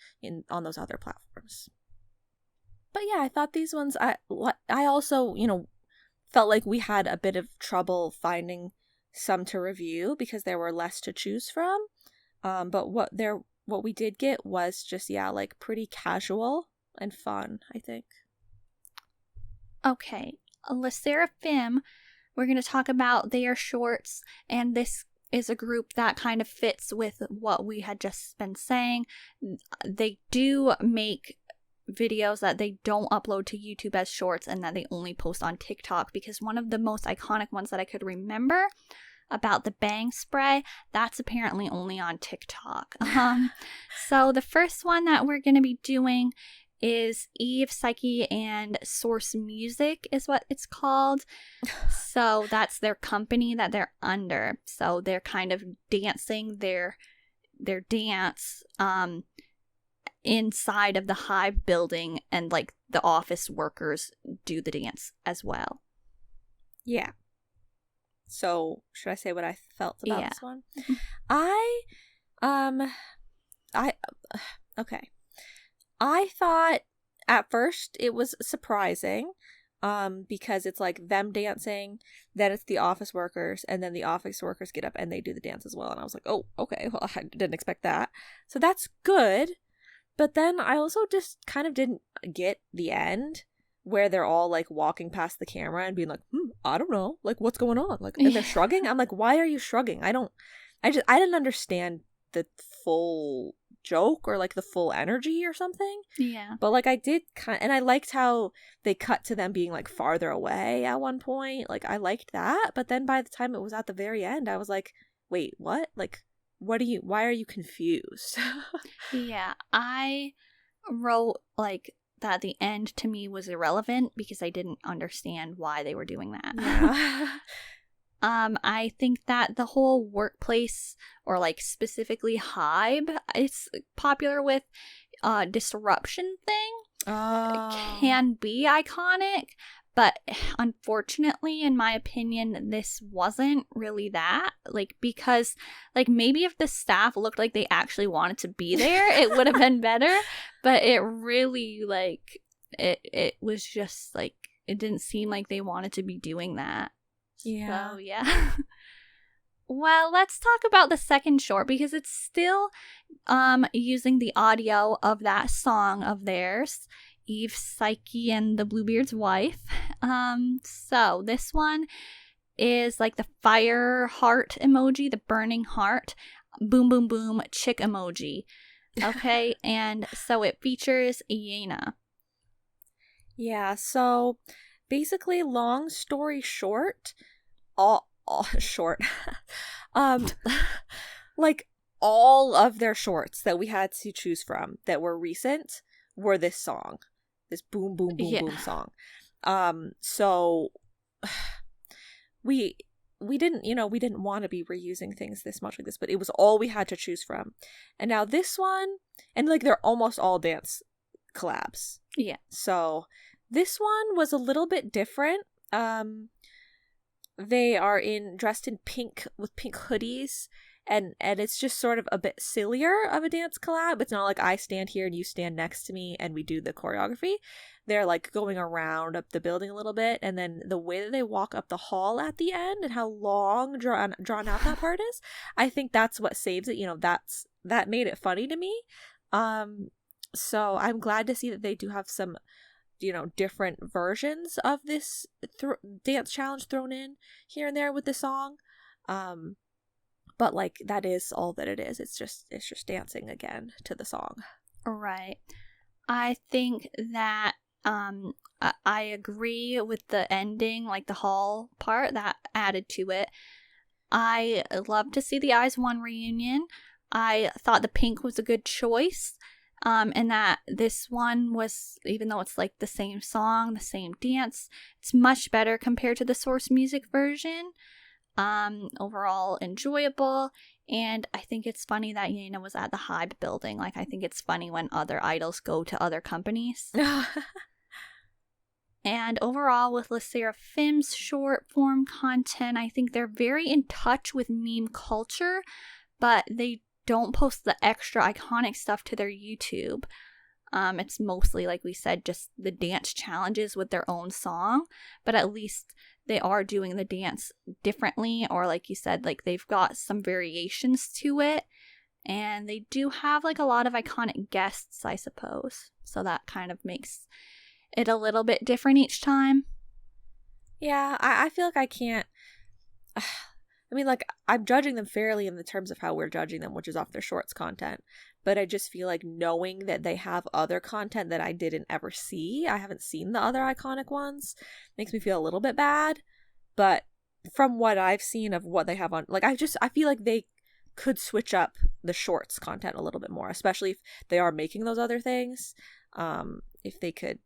on those other platforms. But yeah, I thought these ones, I also, felt like we had a bit of trouble finding some to review because there were less to choose from. But what we did get was just, like pretty casual and fun, I think. Okay. Le Sserafim, we're going to talk about their shorts, and this is a group that kind of fits with what we had just been saying. They do make videos that they don't upload to YouTube as shorts and that they only post on TikTok, because one of the most iconic ones that I could remember about the bang spray, that's apparently only on TikTok. So the first one that we're going to be doing is Eve, Psyche, and Source Music is what it's called. So that's their company that they're under. So they're kind of dancing their dance inside of the Hive building, and like the office workers do the dance as well. Yeah. So should I say what I felt about this one? Okay. I thought at first it was surprising because it's like them dancing, then it's the office workers, and then the office workers get up and they do the dance as well. And I was like, oh, okay, well, I didn't expect that. So that's good. But then I also just kind of didn't get the end where they're all like walking past the camera and being like, I don't know, like what's going on? Like, and they're shrugging. I'm like, why are you shrugging? I didn't understand the full joke or like the full energy or something. Yeah. But like I did and I liked how they cut to them being like farther away at one point. Like I liked that. But then by the time it was at the very end, I was like, wait, what? Like, why are you confused? Yeah. I wrote like that the end to me was irrelevant because I didn't understand why they were doing that. Yeah. I think that the whole workplace, or like specifically Hybe, it's popular with disruption thing, can be iconic, but unfortunately, in my opinion, this wasn't really that. Like, because like maybe if the staff looked like they actually wanted to be there, it would have been better. But it really like it was just like it didn't seem like they wanted to be doing that. Yeah. So, yeah. Well, let's talk about the second short because it's still using the audio of that song of theirs, Eve, Psyche, and the Bluebeard's wife. So this one is like the fire heart emoji, the burning heart, boom, boom, boom, chick emoji. Okay, and so it features Iena. Yeah, so basically, long story short, all short, like all of their shorts that we had to choose from that were recent were this song, this boom boom boom boom song. So we didn't want to be reusing things this much like this, but it was all we had to choose from. And now this one, and like they're almost all dance collabs. Yeah. So this one was a little bit different. They are dressed in pink with pink hoodies, and it's just sort of a bit sillier of a dance collab. It's not like I stand here and you stand next to me and we do the choreography. They're like going around up the building a little bit, and then the way that they walk up the hall at the end and how long drawn out that part is, I think that's what saves it. That made it funny to me. So I'm glad to see that they do have some different versions of this dance challenge thrown in here and there with the song. But like that is all that it is. It's just dancing again to the song. Right. I think that I agree with the ending, like the hall part that added to it. I love to see the IZ*ONE reunion. I thought the pink was a good choice. And that this one was, even though it's like the same song, the same dance, it's much better compared to the source music version. Overall enjoyable, and I think it's funny that Iena was at the Hybe building. Like, I think it's funny when other idols go to other companies. And overall, with Le Sserafim's short form content, I think they're very in touch with meme culture, but they don't post the extra iconic stuff to their YouTube. It's mostly, like we said, just the dance challenges with their own song, but at least they are doing the dance differently, or like you said, like they've got some variations to it, and they do have like a lot of iconic guests, I suppose. So that kind of makes it a little bit different each time. Yeah, I feel like I can't. I mean, like, I'm judging them fairly in the terms of how we're judging them, which is off their shorts content. But I just feel like knowing that they have other content that I didn't ever see, I haven't seen the other iconic ones, makes me feel a little bit bad. But from what I've seen of what they have on, like, I feel like they could switch up the shorts content a little bit more, especially if they are making those other things. If they could.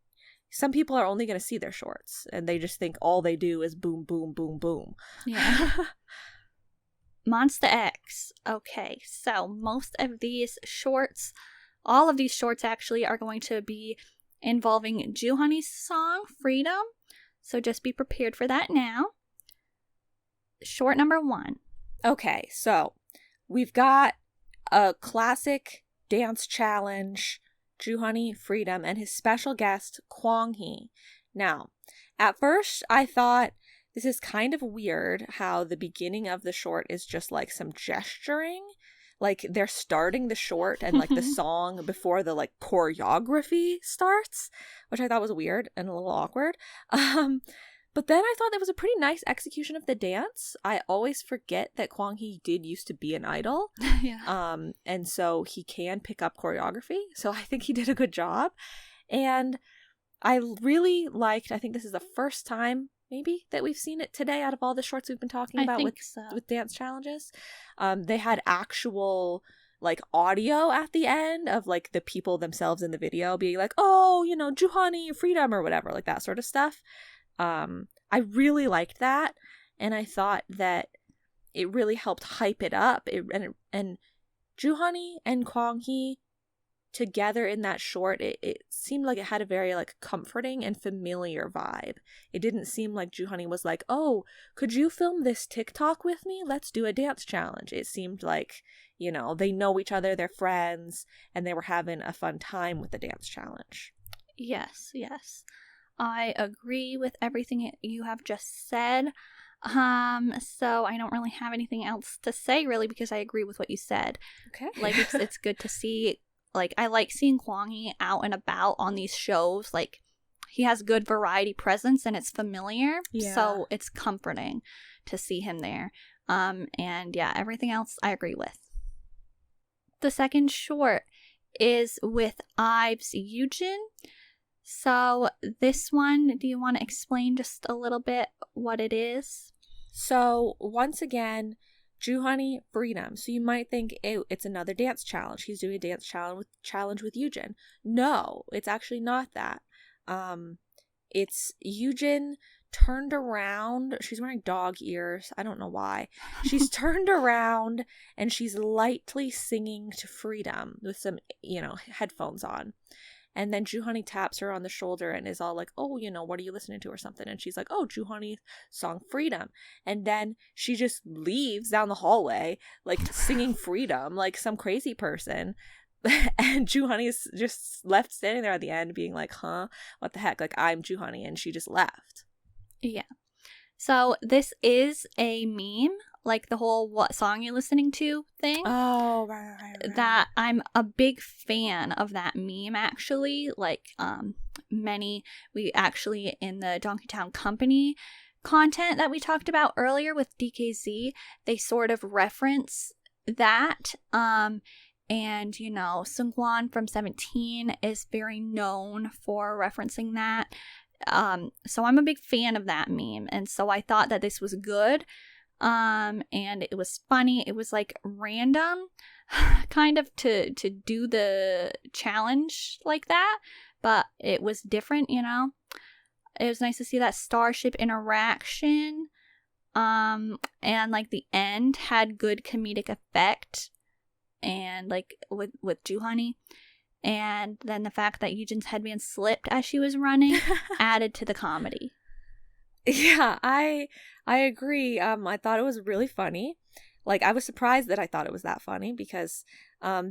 Some people are only going to see their shorts, and they just think all they do is boom, boom, boom, boom. Yeah. Monsta X. Okay, so most of these shorts, all of these shorts actually, are going to be involving Joohoney's song, Freedom. So just be prepared for that now. Short number 1. Okay, so we've got a classic dance challenge, Joohoney, Freedom, and his special guest, Kwang Hee. Now, At first, I thought this is kind of weird how the beginning of the short is just like some gesturing. Like they're starting the short and like the song before the like choreography starts, which I thought was weird and a little awkward. But then I thought that was a pretty nice execution of the dance. I always forget that Kwang Hee did used to be an idol. Yeah. And so he can pick up choreography. So I think he did a good job. And I really liked, I think this is the first time maybe that we've seen it today out of all the shorts we've been talking about with dance challenges. They had actual like audio at the end of like the people themselves in the video being like, oh, you know, Juhani, freedom or whatever, like that sort of stuff. I really liked that, and I thought that it really helped hype it up. And Juhani and Kwang Hee together in that short, it seemed like it had a very like comforting and familiar vibe. It didn't seem like Juhani was like, oh, could you film this TikTok with me? Let's do a dance challenge. It seemed like, you know, they know each other, they're friends, and they were having a fun time with the dance challenge. Yes. I agree with everything you have just said. So I don't really have anything else to say really because I agree with what you said. Okay. Like it's good to see. Like I like seeing Kwang Hee out and about on these shows. Like he has good variety presence and it's familiar. Yeah. So it's comforting to see him there. And yeah, everything else I agree with. The second short is with IVE's Yujin. So this one, do you want to explain just a little bit what it is? So once again, Juhani freedom. So you might think it's another dance challenge. He's doing a dance challenge with Yujin. No, it's actually not that. It's Yujin turned around. She's wearing dog ears. I don't know why. She's turned around and she's lightly singing to freedom with some, you know, headphones on. And then Juhani taps her on the shoulder and is all like, oh, you know, what are you listening to or something? And she's like, oh, Juhani's song Freedom. And then she just leaves down the hallway, like singing Freedom, like some crazy person. And Juhani is just left standing there at the end being like, huh, what the heck? Like, I'm Juhani. And she just left. Yeah. So this is a meme, like the whole what song you're listening to thing. Oh, right. That I'm a big fan of that meme, actually. Like, we actually, in the Donkey Town Company content that we talked about earlier with DKZ, they sort of reference that. And, you know, Seungkwan from 17 is very known for referencing that. So I'm a big fan of that meme. And so I thought that this was good. And it was funny. It was like random kind of to do the challenge like that, but it was different, you know. It was nice to see that starship interaction. And like the end had good comedic effect and like with Juhani. And then the fact that Yujin's headband slipped as she was running added to the comedy. Yeah, I agree. I thought it was really funny. Like, I was surprised that I thought it was that funny because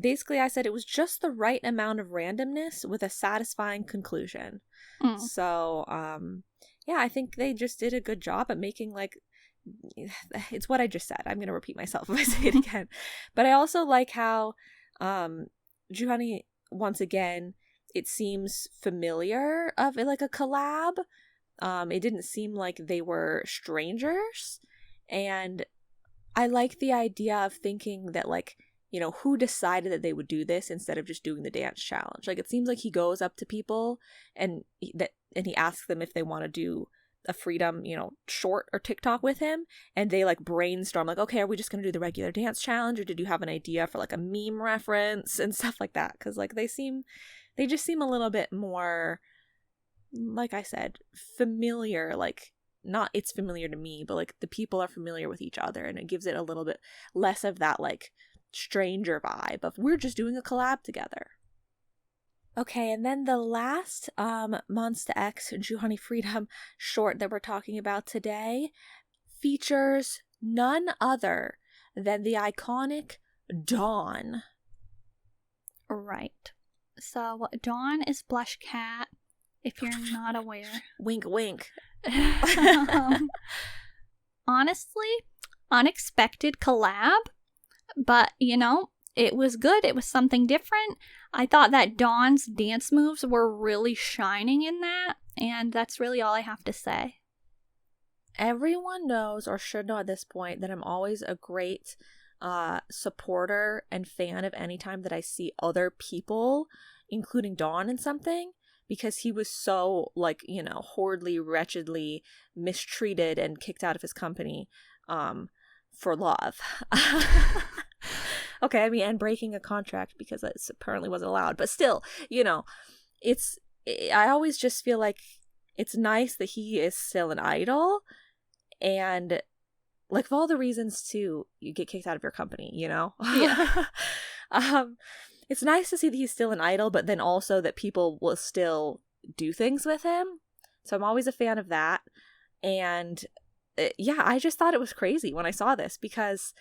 basically I said it was just the right amount of randomness with a satisfying conclusion. So, yeah, I think they just did a good job at making, like, it's what I just said. I'm going to repeat myself if I say it again. But I also like how Juhani, once again, it seems familiar of like a collab. It didn't seem like they were strangers. And I like the idea of thinking that, like, you know, who decided that they would do this instead of just doing the dance challenge. Like, it seems like he goes up to people and he asks them if they want to do a freedom, you know, short or TikTok with him, and they like brainstorm like, okay, are we just gonna do the regular dance challenge, or did you have an idea for like a meme reference and stuff like that? Because like they just seem a little bit more, like I said, familiar. Like, not it's familiar to me, but like the people are familiar with each other, and it gives it a little bit less of that like stranger vibe of we're just doing a collab together. Okay, and then the last Monsta X Juhani Freedom short that we're talking about today features none other than the iconic Dawn. Right. So Dawn is BlushCat, if you're not aware. Wink, wink. Honestly, unexpected collab, but it was good. It was something different. I thought that Dawn's dance moves were really shining in that, and that's really all I have to say. Everyone knows, or should know at this point, that I'm always a great supporter and fan of any time that I see other people, including Dawn, in something, because he was so, like, horridly, wretchedly mistreated and kicked out of his company for love. Okay, I mean, and breaking a contract because it apparently wasn't allowed. But still, I always just feel like it's nice that he is still an idol. And, like, of all the reasons to you get kicked out of your company, Yeah. It's nice to see that he's still an idol, but then also that people will still do things with him. So I'm always a fan of that. And I just thought it was crazy when I saw this, because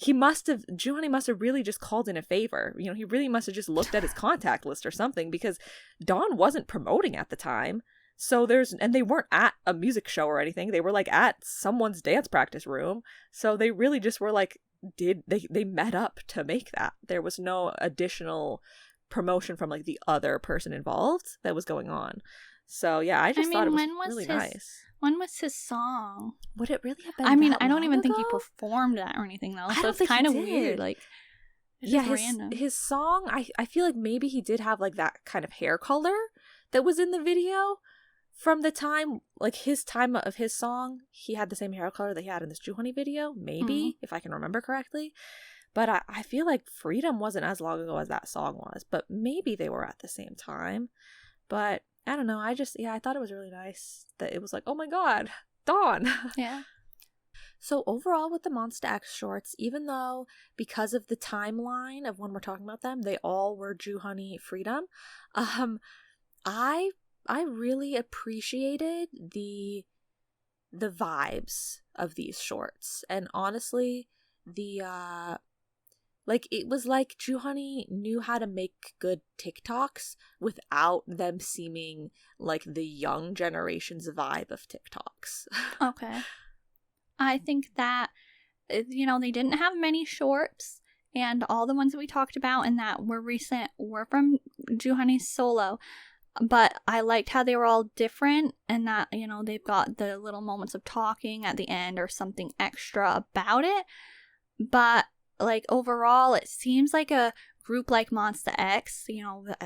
Juhani must have really just called in a favor. He really must have just looked at his contact list or something, because Dawn wasn't promoting at the time. So and they weren't at a music show or anything. They were like at someone's dance practice room. So they really just were like, they met up to make that. There was no additional promotion from like the other person involved that was going on. So yeah, I just thought it was really nice. When was his song? Would it really have been? I mean, I don't even think he performed that or anything though. So it's kind of weird. Like, his song, I feel like maybe he did have like that kind of hair color that was in the video. From the time, like his time of his song, he had the same hair color that he had in this Juhani video, maybe, if I can remember correctly. But I feel like Freedom wasn't as long ago as that song was, but maybe they were at the same time. But I don't know, I thought it was really nice that it was like, oh my god, Dawn! Yeah. So overall with the Monsta X shorts, even though because of the timeline of when we're talking about them, they all were Juhani Freedom, I really appreciated the vibes of these shorts. And honestly, it was like Juhani knew how to make good TikToks without them seeming like the young generation's vibe of TikToks. Okay. I think that, they didn't have many shorts, and all the ones that we talked about and that were recent were from Juhani's solo. But I liked how they were all different, and that, they've got the little moments of talking at the end or something extra about it. But, like, overall, it seems like a group like Monsta X,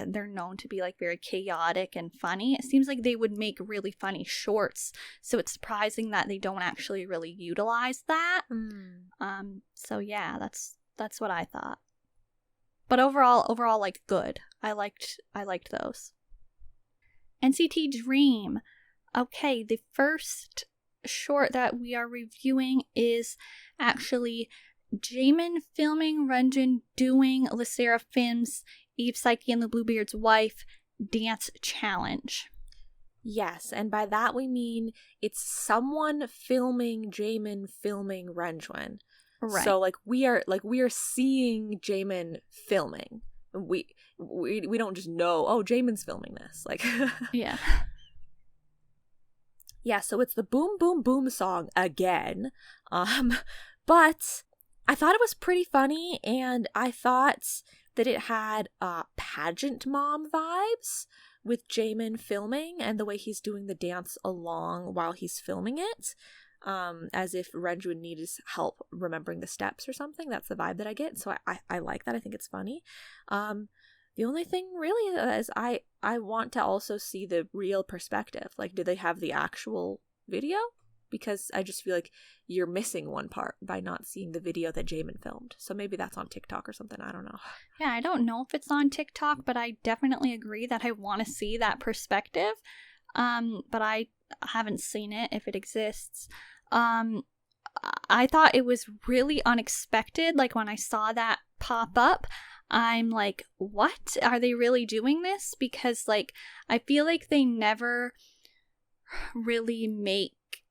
they're known to be, like, very chaotic and funny. It seems like they would make really funny shorts. So it's surprising that they don't actually really utilize that. So, yeah, that's what I thought. But overall, like, good. I liked those. NCT Dream. Okay, the first short that we are reviewing is actually Jamin filming Renjun doing the Sserafim's Eve Psyche and the Bluebeard's wife dance challenge. Yes, and by that we mean it's someone filming Jamin filming Renjun. Right. So we are seeing Jamin filming. We don't just know, oh, Jamin's filming this. Like, yeah. Yeah, so it's the Boom Boom Boom song again. But I thought it was pretty funny, and I thought that it had pageant mom vibes with Jamin filming and the way he's doing the dance along while he's filming it. As if Renjun needed help remembering the steps or something. That's the vibe that I get. So I like that. I think it's funny. The only thing really is I want to also see the real perspective. Like, do they have the actual video? Because I just feel like you're missing one part by not seeing the video that Jamin filmed. So maybe that's on TikTok or something. I don't know. Yeah, I don't know if it's on TikTok, but I definitely agree that I want to see that perspective. But I haven't seen it if it exists. I thought it was really unexpected. Like, when I saw that pop up, I'm like, what? Are they really doing this? Because, like, I feel like they never really make,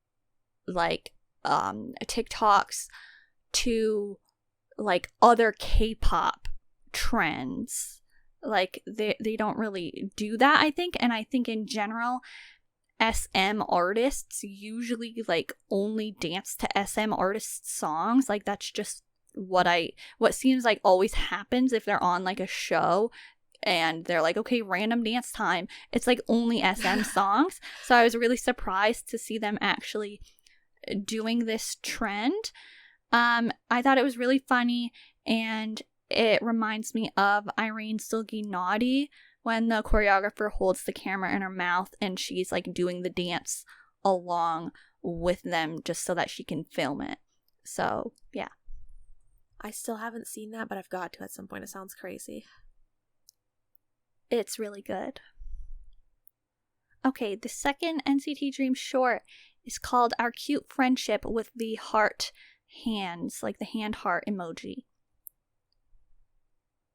like, TikToks to, like, other K-pop trends. Like, they don't really do that, I think. And I think in general, SM artists usually like only dance to SM artists songs. Like that's just what seems like always happens if they're on like a show and they're like, okay, random dance time. It's like only SM songs. So I was really surprised to see them actually doing this trend. I thought it was really funny, and it reminds me of Irene Silgi Naughty when the choreographer holds the camera in her mouth and she's like doing the dance along with them just so that she can film it. So, yeah. I still haven't seen that, but I've got to at some point. It sounds crazy. It's really good. Okay, the second NCT Dream short is called Our Cute Friendship with the heart hands, like the hand heart emoji.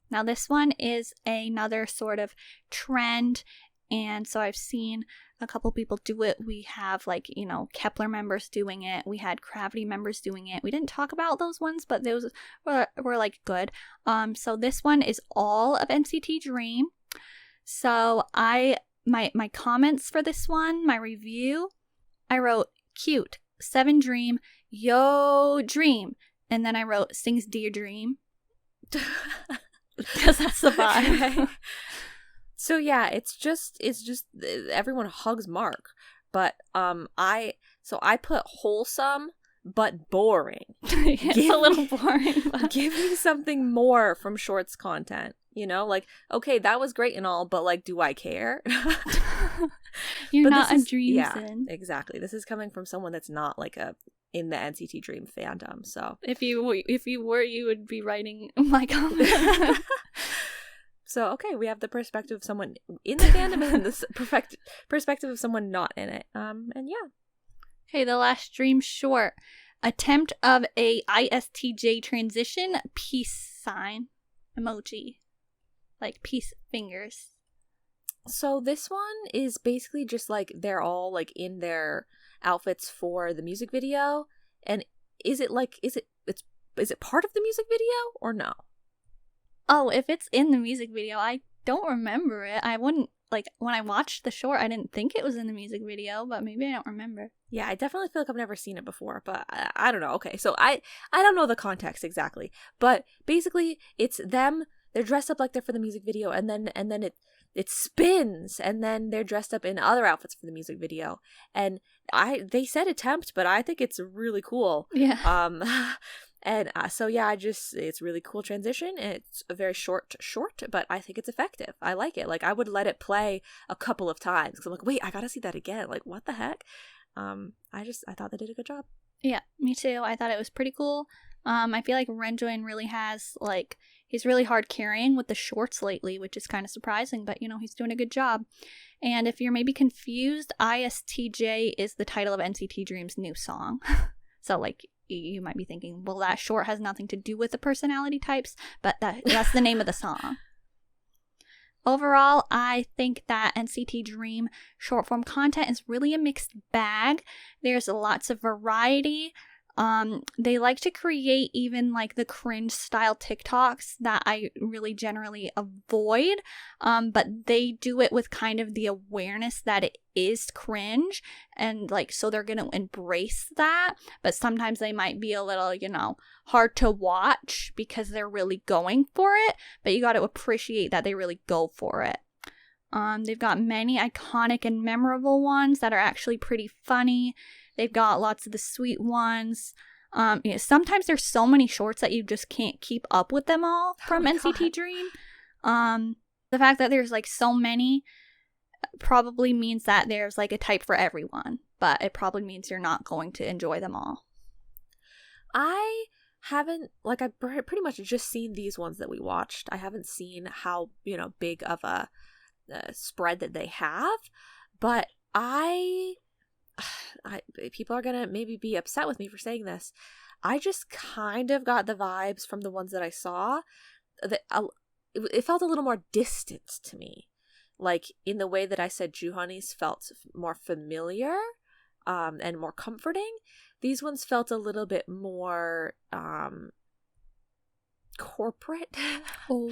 Now this one is another sort of trend, and so I've seen a couple people do it. We have like, Kepler members doing it. We had Cravity members doing it. We didn't talk about those ones, but those were like good. So this one is all of NCT Dream. So my comments for this one, my review, I wrote cute, 7 Dream, yo Dream, and then I wrote sings Dear Dream. Because that's the vibe. Okay. So yeah, it's just everyone hugs Mark, but I put wholesome but boring. It's a little boring. But... Give me something more from shorts content. Like, okay, that was great and all, but like, do I care? You're not a Dream. Yeah, exactly. This is coming from someone that's not like in the NCT Dream fandom. So if you were, you would be writing my comment. So okay, we have the perspective of someone in the fandom and the perspective of someone not in it. And yeah. Okay, the last Dream short, attempt of a ISTJ transition, peace sign emoji, like peace fingers. So this one is basically just like they're all like in their outfits for the music video, and is it part of the music video or no? Oh, if it's in the music video, I don't remember it. I wouldn't, like, when I watched the short, I didn't think it was in the music video, but maybe I don't remember. Yeah, I definitely feel like I've never seen it before, but I don't know. Okay, so I don't know the context exactly, but basically it's them. They're dressed up like they're for the music video, and then it spins, and then they're dressed up in other outfits for the music video. And they said attempt, but I think it's really cool. Yeah. And so yeah, it's really cool transition. It's a very short, but I think it's effective. I like it. Like, I would let it play a couple of times because I'm like, wait, I gotta see that again. Like, what the heck? I thought they did a good job. Yeah, me too. I thought it was pretty cool. I feel like Renjoin really has, like, he's really hard carrying with the shorts lately, which is kind of surprising, but he's doing a good job. And if you're maybe confused, ISTJ is the title of NCT Dream's new song. So, like, you might be thinking, well, that short has nothing to do with the personality types, but that's the name of the song. Overall, I think that NCT Dream short form content is really a mixed bag. There's lots of variety. They like to create even like the cringe style TikToks that I really generally avoid. But they do it with kind of the awareness that it is cringe, and like, so they're gonna embrace that. But sometimes they might be a little, hard to watch because they're really going for it. But you got to appreciate that they really go for it. They've got many iconic and memorable ones that are actually pretty funny. They've got lots of the sweet ones. Sometimes there's so many shorts that you just can't keep up with them all from NCT Dream. The fact that there's like so many probably means that there's like a type for everyone, but it probably means you're not going to enjoy them all. I haven't, like, I pretty much just seen these ones that we watched. I haven't seen how, big of a spread that they have, but people are gonna maybe be upset with me for saying this. I just kind of got the vibes from the ones that I saw that it felt a little more distant to me, like in the way that I said Juhani's felt more familiar and more comforting. These ones felt a little bit more corporate. Oh.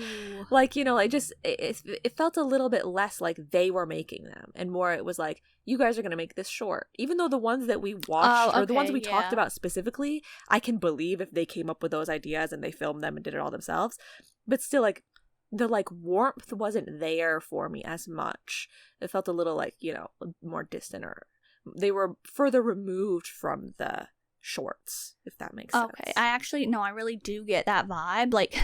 Like, you know, like just it felt a little bit less like they were making them, and more it was like, you guys are going to make this short. Even though the ones that we watched or the ones we talked about specifically, I can believe if they came up with those ideas and they filmed them and did it all themselves. But still, like, the like warmth wasn't there for me as much. It felt a little like, you know, more distant, or they were further removed from the shorts, if that makes sense. Okay, I really do get that vibe. Like,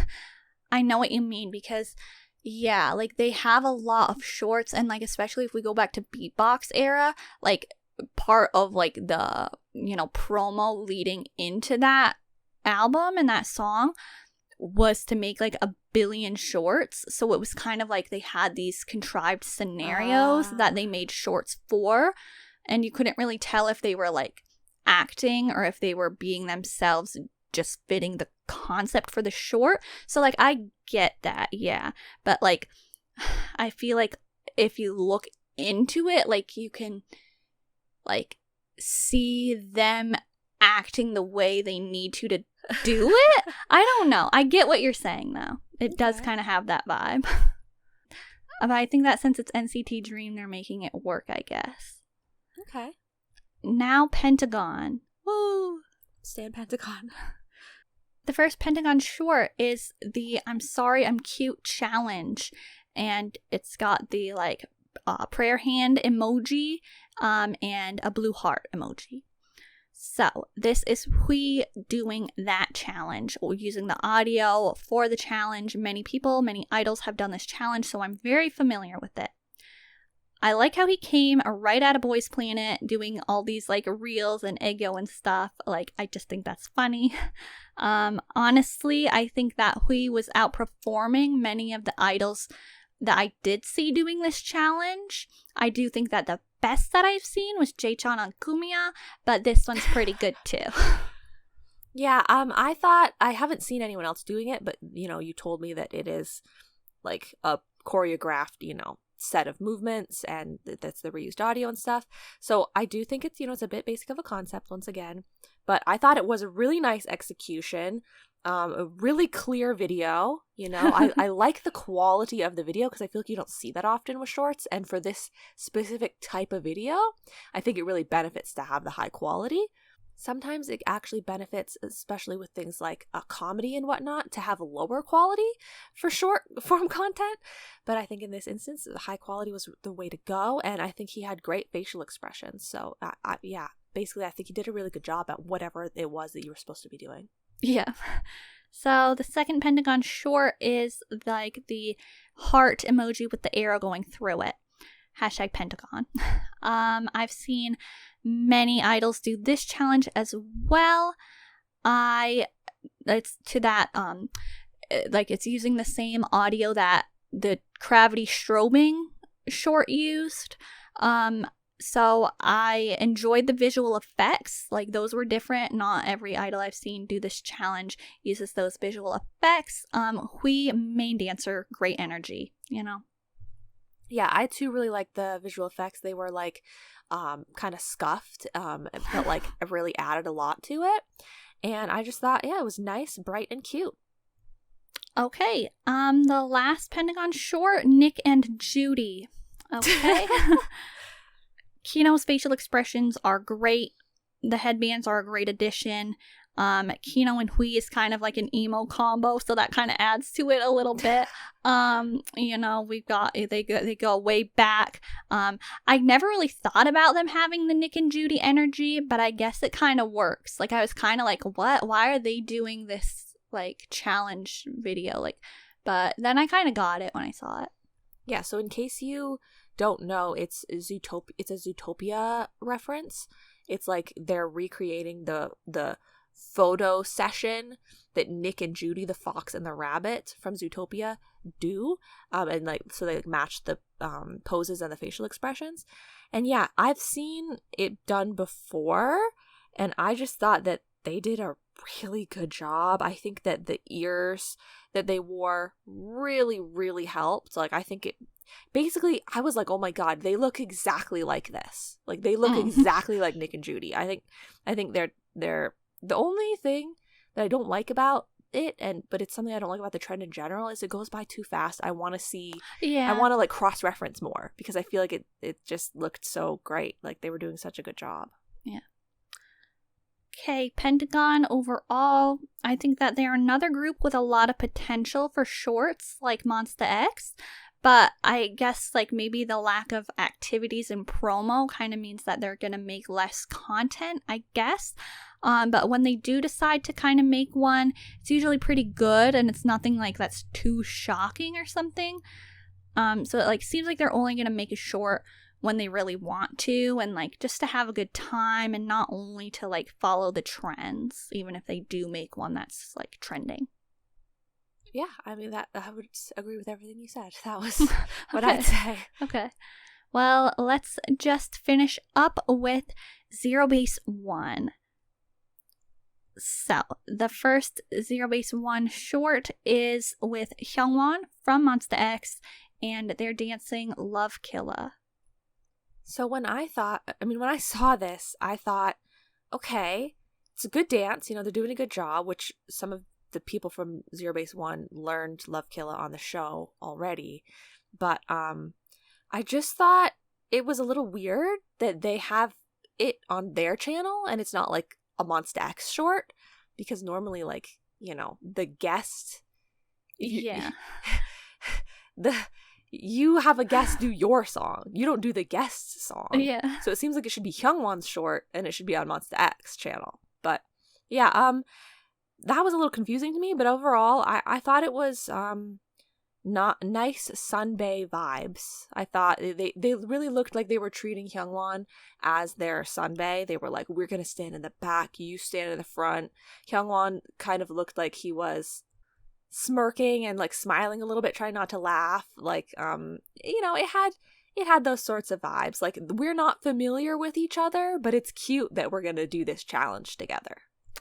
I know what you mean, because yeah, like they have a lot of shorts, and like especially if we go back to beatbox era, like part of like the, you know, promo leading into that album and that song was to make like a billion shorts. So it was kind of like they had these contrived scenarios that they made shorts for, and you couldn't really tell if they were like acting or if they were being themselves, just fitting the concept for the short. So like I get that, yeah, but like I feel like if you look into it, like you can like see them acting the way they need to do it. I don't know, I get what you're saying though. It does kind of have that vibe. But I think that since it's NCT Dream, they're making it work, I guess. Okay. Now Pentagon. Woo! Stan Pentagon. The first Pentagon short is the I'm Sorry I'm Cute challenge. And it's got the like prayer hand emoji and a blue heart emoji. So this is Hui doing that challenge, or using the audio for the challenge. Many idols have done this challenge, so I'm very familiar with it. I like how he came right out of Boys Planet doing all these like reels and Eggo and stuff. Like, I just think that's funny. Honestly, I think that Hui was outperforming many of the idols that I did see doing this challenge. I do think that the best that I've seen was Jaechan on Kumiya, but this one's pretty good too. Yeah, I thought, I haven't seen anyone else doing it, but you know, you told me that it is like a choreographed, you know, set of movements, and that's the reused audio and stuff. So I do think it's, you know, it's a bit basic of a concept once again, but I thought it was a really nice execution, a really clear video. You know, I like the quality of the video, because I feel like you don't see that often with shorts, and for this specific type of video, I think it really benefits to have the high quality. Sometimes it actually benefits, especially with things like a comedy and whatnot, to have lower quality for short form content. But I think in this instance, the high quality was the way to go. And I think he had great facial expressions. So yeah, basically, I think he did a really good job at whatever it was that you were supposed to be doing. Yeah. So the second Pentagon short is like the heart emoji with the arrow going through it. Hashtag Pentagon. I've seen many idols do this challenge as well. It's to that like it's using the same audio that the Cravity strobing short used. So I enjoyed the visual effects. Like, those were different. Not every idol I've seen do this challenge uses those visual effects. Hui, main dancer, great energy, you know. Yeah, I too really liked the visual effects. They were like kind of scuffed. It felt like it really added a lot to it. And I just thought, yeah, it was nice, bright, and cute. Okay. The last Pentagon short, Nick and Judy. Okay. Kino's facial expressions are great. The headbands are a great addition. Kino and Hui is kind of like an emo combo, so that kind of adds to it a little bit. You know, we've got they go way back. I never really thought about them having the Nick and Judy energy, but I guess it kind of works. Like, I was kind of like, what? Why are they doing this like challenge video? Like, but then I kind of got it when I saw it. Yeah. So in case you don't know, it's a Zootopia reference. It's like they're recreating the photo session that Nick and Judy, the fox and the rabbit from Zootopia, do, and like so they match the poses and the facial expressions. And yeah, I've seen it done before, and I just thought that they did a really good job. I think that the ears that they wore really helped. Like, I think it basically, I was like, oh my god, they look exactly like this. Like, they look exactly like Nick and Judy. I think they're the only thing that I don't like about it, but it's something I don't like about the trend in general, is it goes by too fast. I want to see, Yeah. I want to like cross-reference more, because I feel like it just looked so great. Like they were doing such a good job. Yeah. Okay, Pentagon overall, I think that they're another group with a lot of potential for shorts like Monsta X, but I guess like maybe the lack of activities and promo kind of means that they're going to make less content, I guess. But when they do decide to kind of make one, it's usually pretty good, and it's nothing like that's too shocking or something. So it like seems like they're only going to make a short when they really want to, and like just to have a good time, and not only to like follow the trends, even if they do make one that's like trending. Yeah, I mean, that I would agree with everything you said. That was what I'd say. Okay. Well, let's just finish up with ZEROBASEONE. So, the first ZEROBASEONE short is with Hyungwon from Monsta X, and they're dancing Love Killa. So when I saw this, I thought, okay, it's a good dance. You know, they're doing a good job, which some of the people from ZEROBASEONE learned Love Killa on the show already. But I just thought it was a little weird that they have it on their channel and it's not like a Monsta X short, because normally, like, you know, the guest, you have a guest do your song. You don't do the guest's song. Yeah. So it seems like it should be Hyungwon's short and it should be on Monsta X channel. But yeah, that was a little confusing to me, but overall I thought it was not nice sunbae vibes. I thought they really looked like they were treating Hyungwon as their sunbae. They were like, we're gonna stand in the back, you stand in the front. Hyungwon kind of looked like he was smirking and like smiling a little bit, trying not to laugh. Like you know, it had those sorts of vibes. Like, we're not familiar with each other, but it's cute that we're gonna do this challenge together.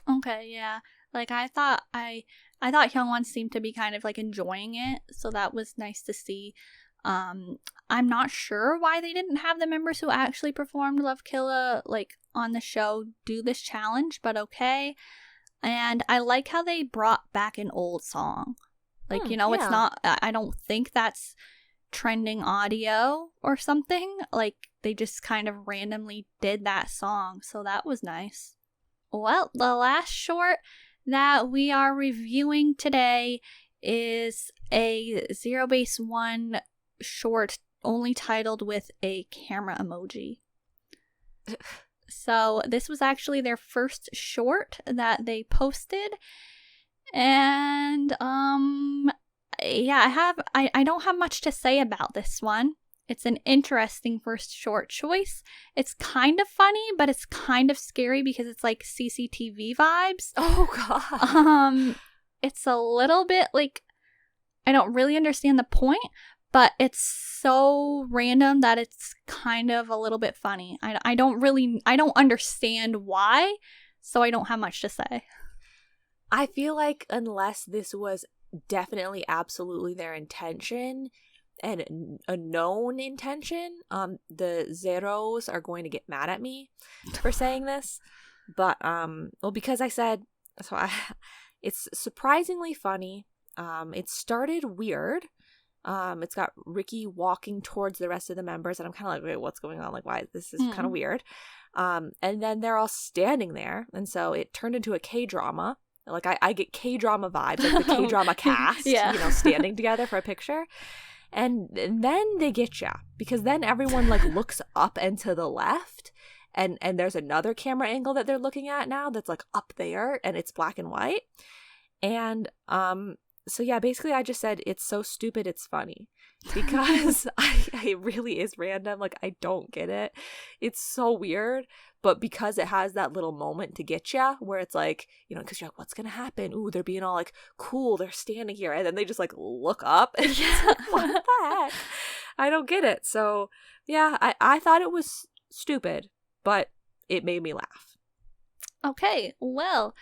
Okay, yeah. Like I thought Hyungwon seemed to be kind of like enjoying it, so that was nice to see. I'm not sure why they didn't have the members who actually performed Love Killa like on the show do this challenge, but okay. And I like how they brought back an old song. Like, you know, yeah. It's not, I don't think that's trending audio or something. Like, they just kind of randomly did that song, so that was nice. Well, the last short that we are reviewing today is a ZEROBASEONE short only titled with a camera emoji. So this was actually their first short that they posted, and yeah, I don't have much to say about this one. It's an interesting first short choice. It's kind of funny, but it's kind of scary because it's like CCTV vibes. Oh god. It's a little bit like, I don't really understand the point, but it's so random that it's kind of a little bit funny. I don't understand why, so I don't have much to say. I feel like unless this was definitely absolutely their intention and a known intention, the zeros are going to get mad at me for saying this. But well, because I said so, it's surprisingly funny. It started weird. It's got Ricky walking towards the rest of the members, and I'm kind of like, wait, what's going on? Like, why? This is kind of weird. And then they're all standing there, and so it turned into a K-drama. Like, I get K-drama vibes, like the K-drama cast, yeah. You know, standing together for a picture. And then they get ya, because then everyone like looks up and to the left, and there's another camera angle that they're looking at now that's like up there, and it's black and white. And so yeah, basically I just said it's so stupid it's funny, because it really is random. Like, I don't get it. It's so weird, but because it has that little moment to get ya, where it's like, you know, because you're like, what's gonna happen? Ooh, they're being all like, cool, they're standing here, and then they just like look up, and what the heck? I don't get it. So yeah, I thought it was stupid, but it made me laugh. Okay, well,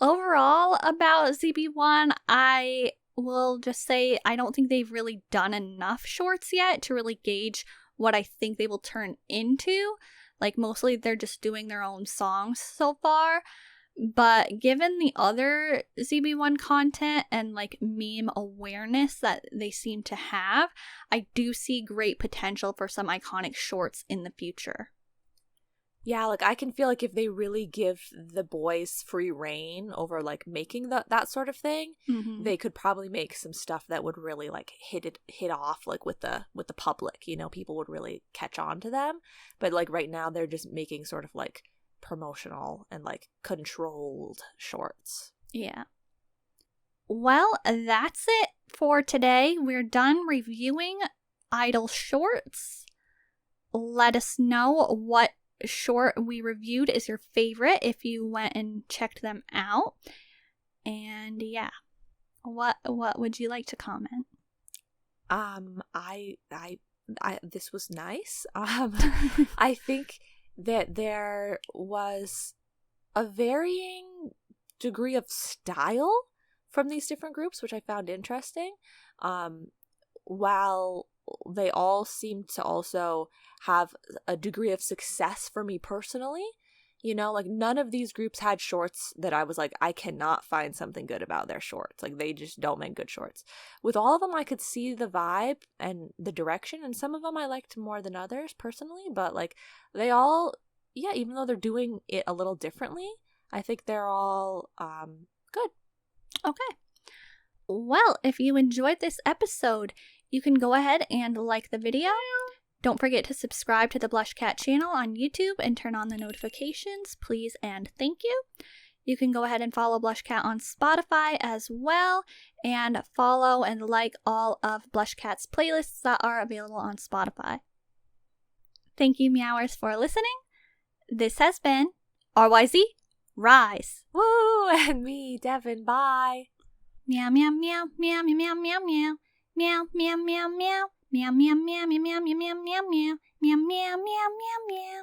overall about ZB1, I will just say I don't think they've really done enough shorts yet to really gauge what I think they will turn into. Like, mostly they're just doing their own songs so far. But given the other ZB1 content and like meme awareness that they seem to have, I do see great potential for some iconic shorts in the future. Yeah, like I can feel like if they really give the boys free reign over like making that sort of thing, they could probably make some stuff that would really like hit off like with the public, you know, people would really catch on to them. But like right now they're just making sort of like promotional and like controlled shorts. Yeah. Well, that's it for today. We're done reviewing idol shorts. Let us know what short we reviewed is your favorite if you went and checked them out. And yeah, what would you like to comment? I this was nice. I think that there was a varying degree of style from these different groups, which I found interesting. While they all seem to also have a degree of success for me personally, you know, like none of these groups had shorts that I was like, I cannot find something good about their shorts. Like they just don't make good shorts. With all of them, I could see the vibe and the direction, and some of them I liked more than others personally, but like they all, yeah, even though they're doing it a little differently, I think they're all good. Okay. Well, if you enjoyed this episode, you can go ahead and like the video. Don't forget to subscribe to the BlushCat channel on YouTube and turn on the notifications, please and thank you. You can go ahead and follow BlushCat on Spotify as well, and follow and like all of BlushCat's playlists that are available on Spotify. Thank you, Meowers, for listening. This has been RYZ Rise. Woo! And me, Devin. Bye. Meow, meow, meow, meow, meow, meow, meow. Meow, meow, meow, meow. Meow, meow, meow, meow, meow, meow, meow, meow, meow, meow, meow, meow, meow, meow.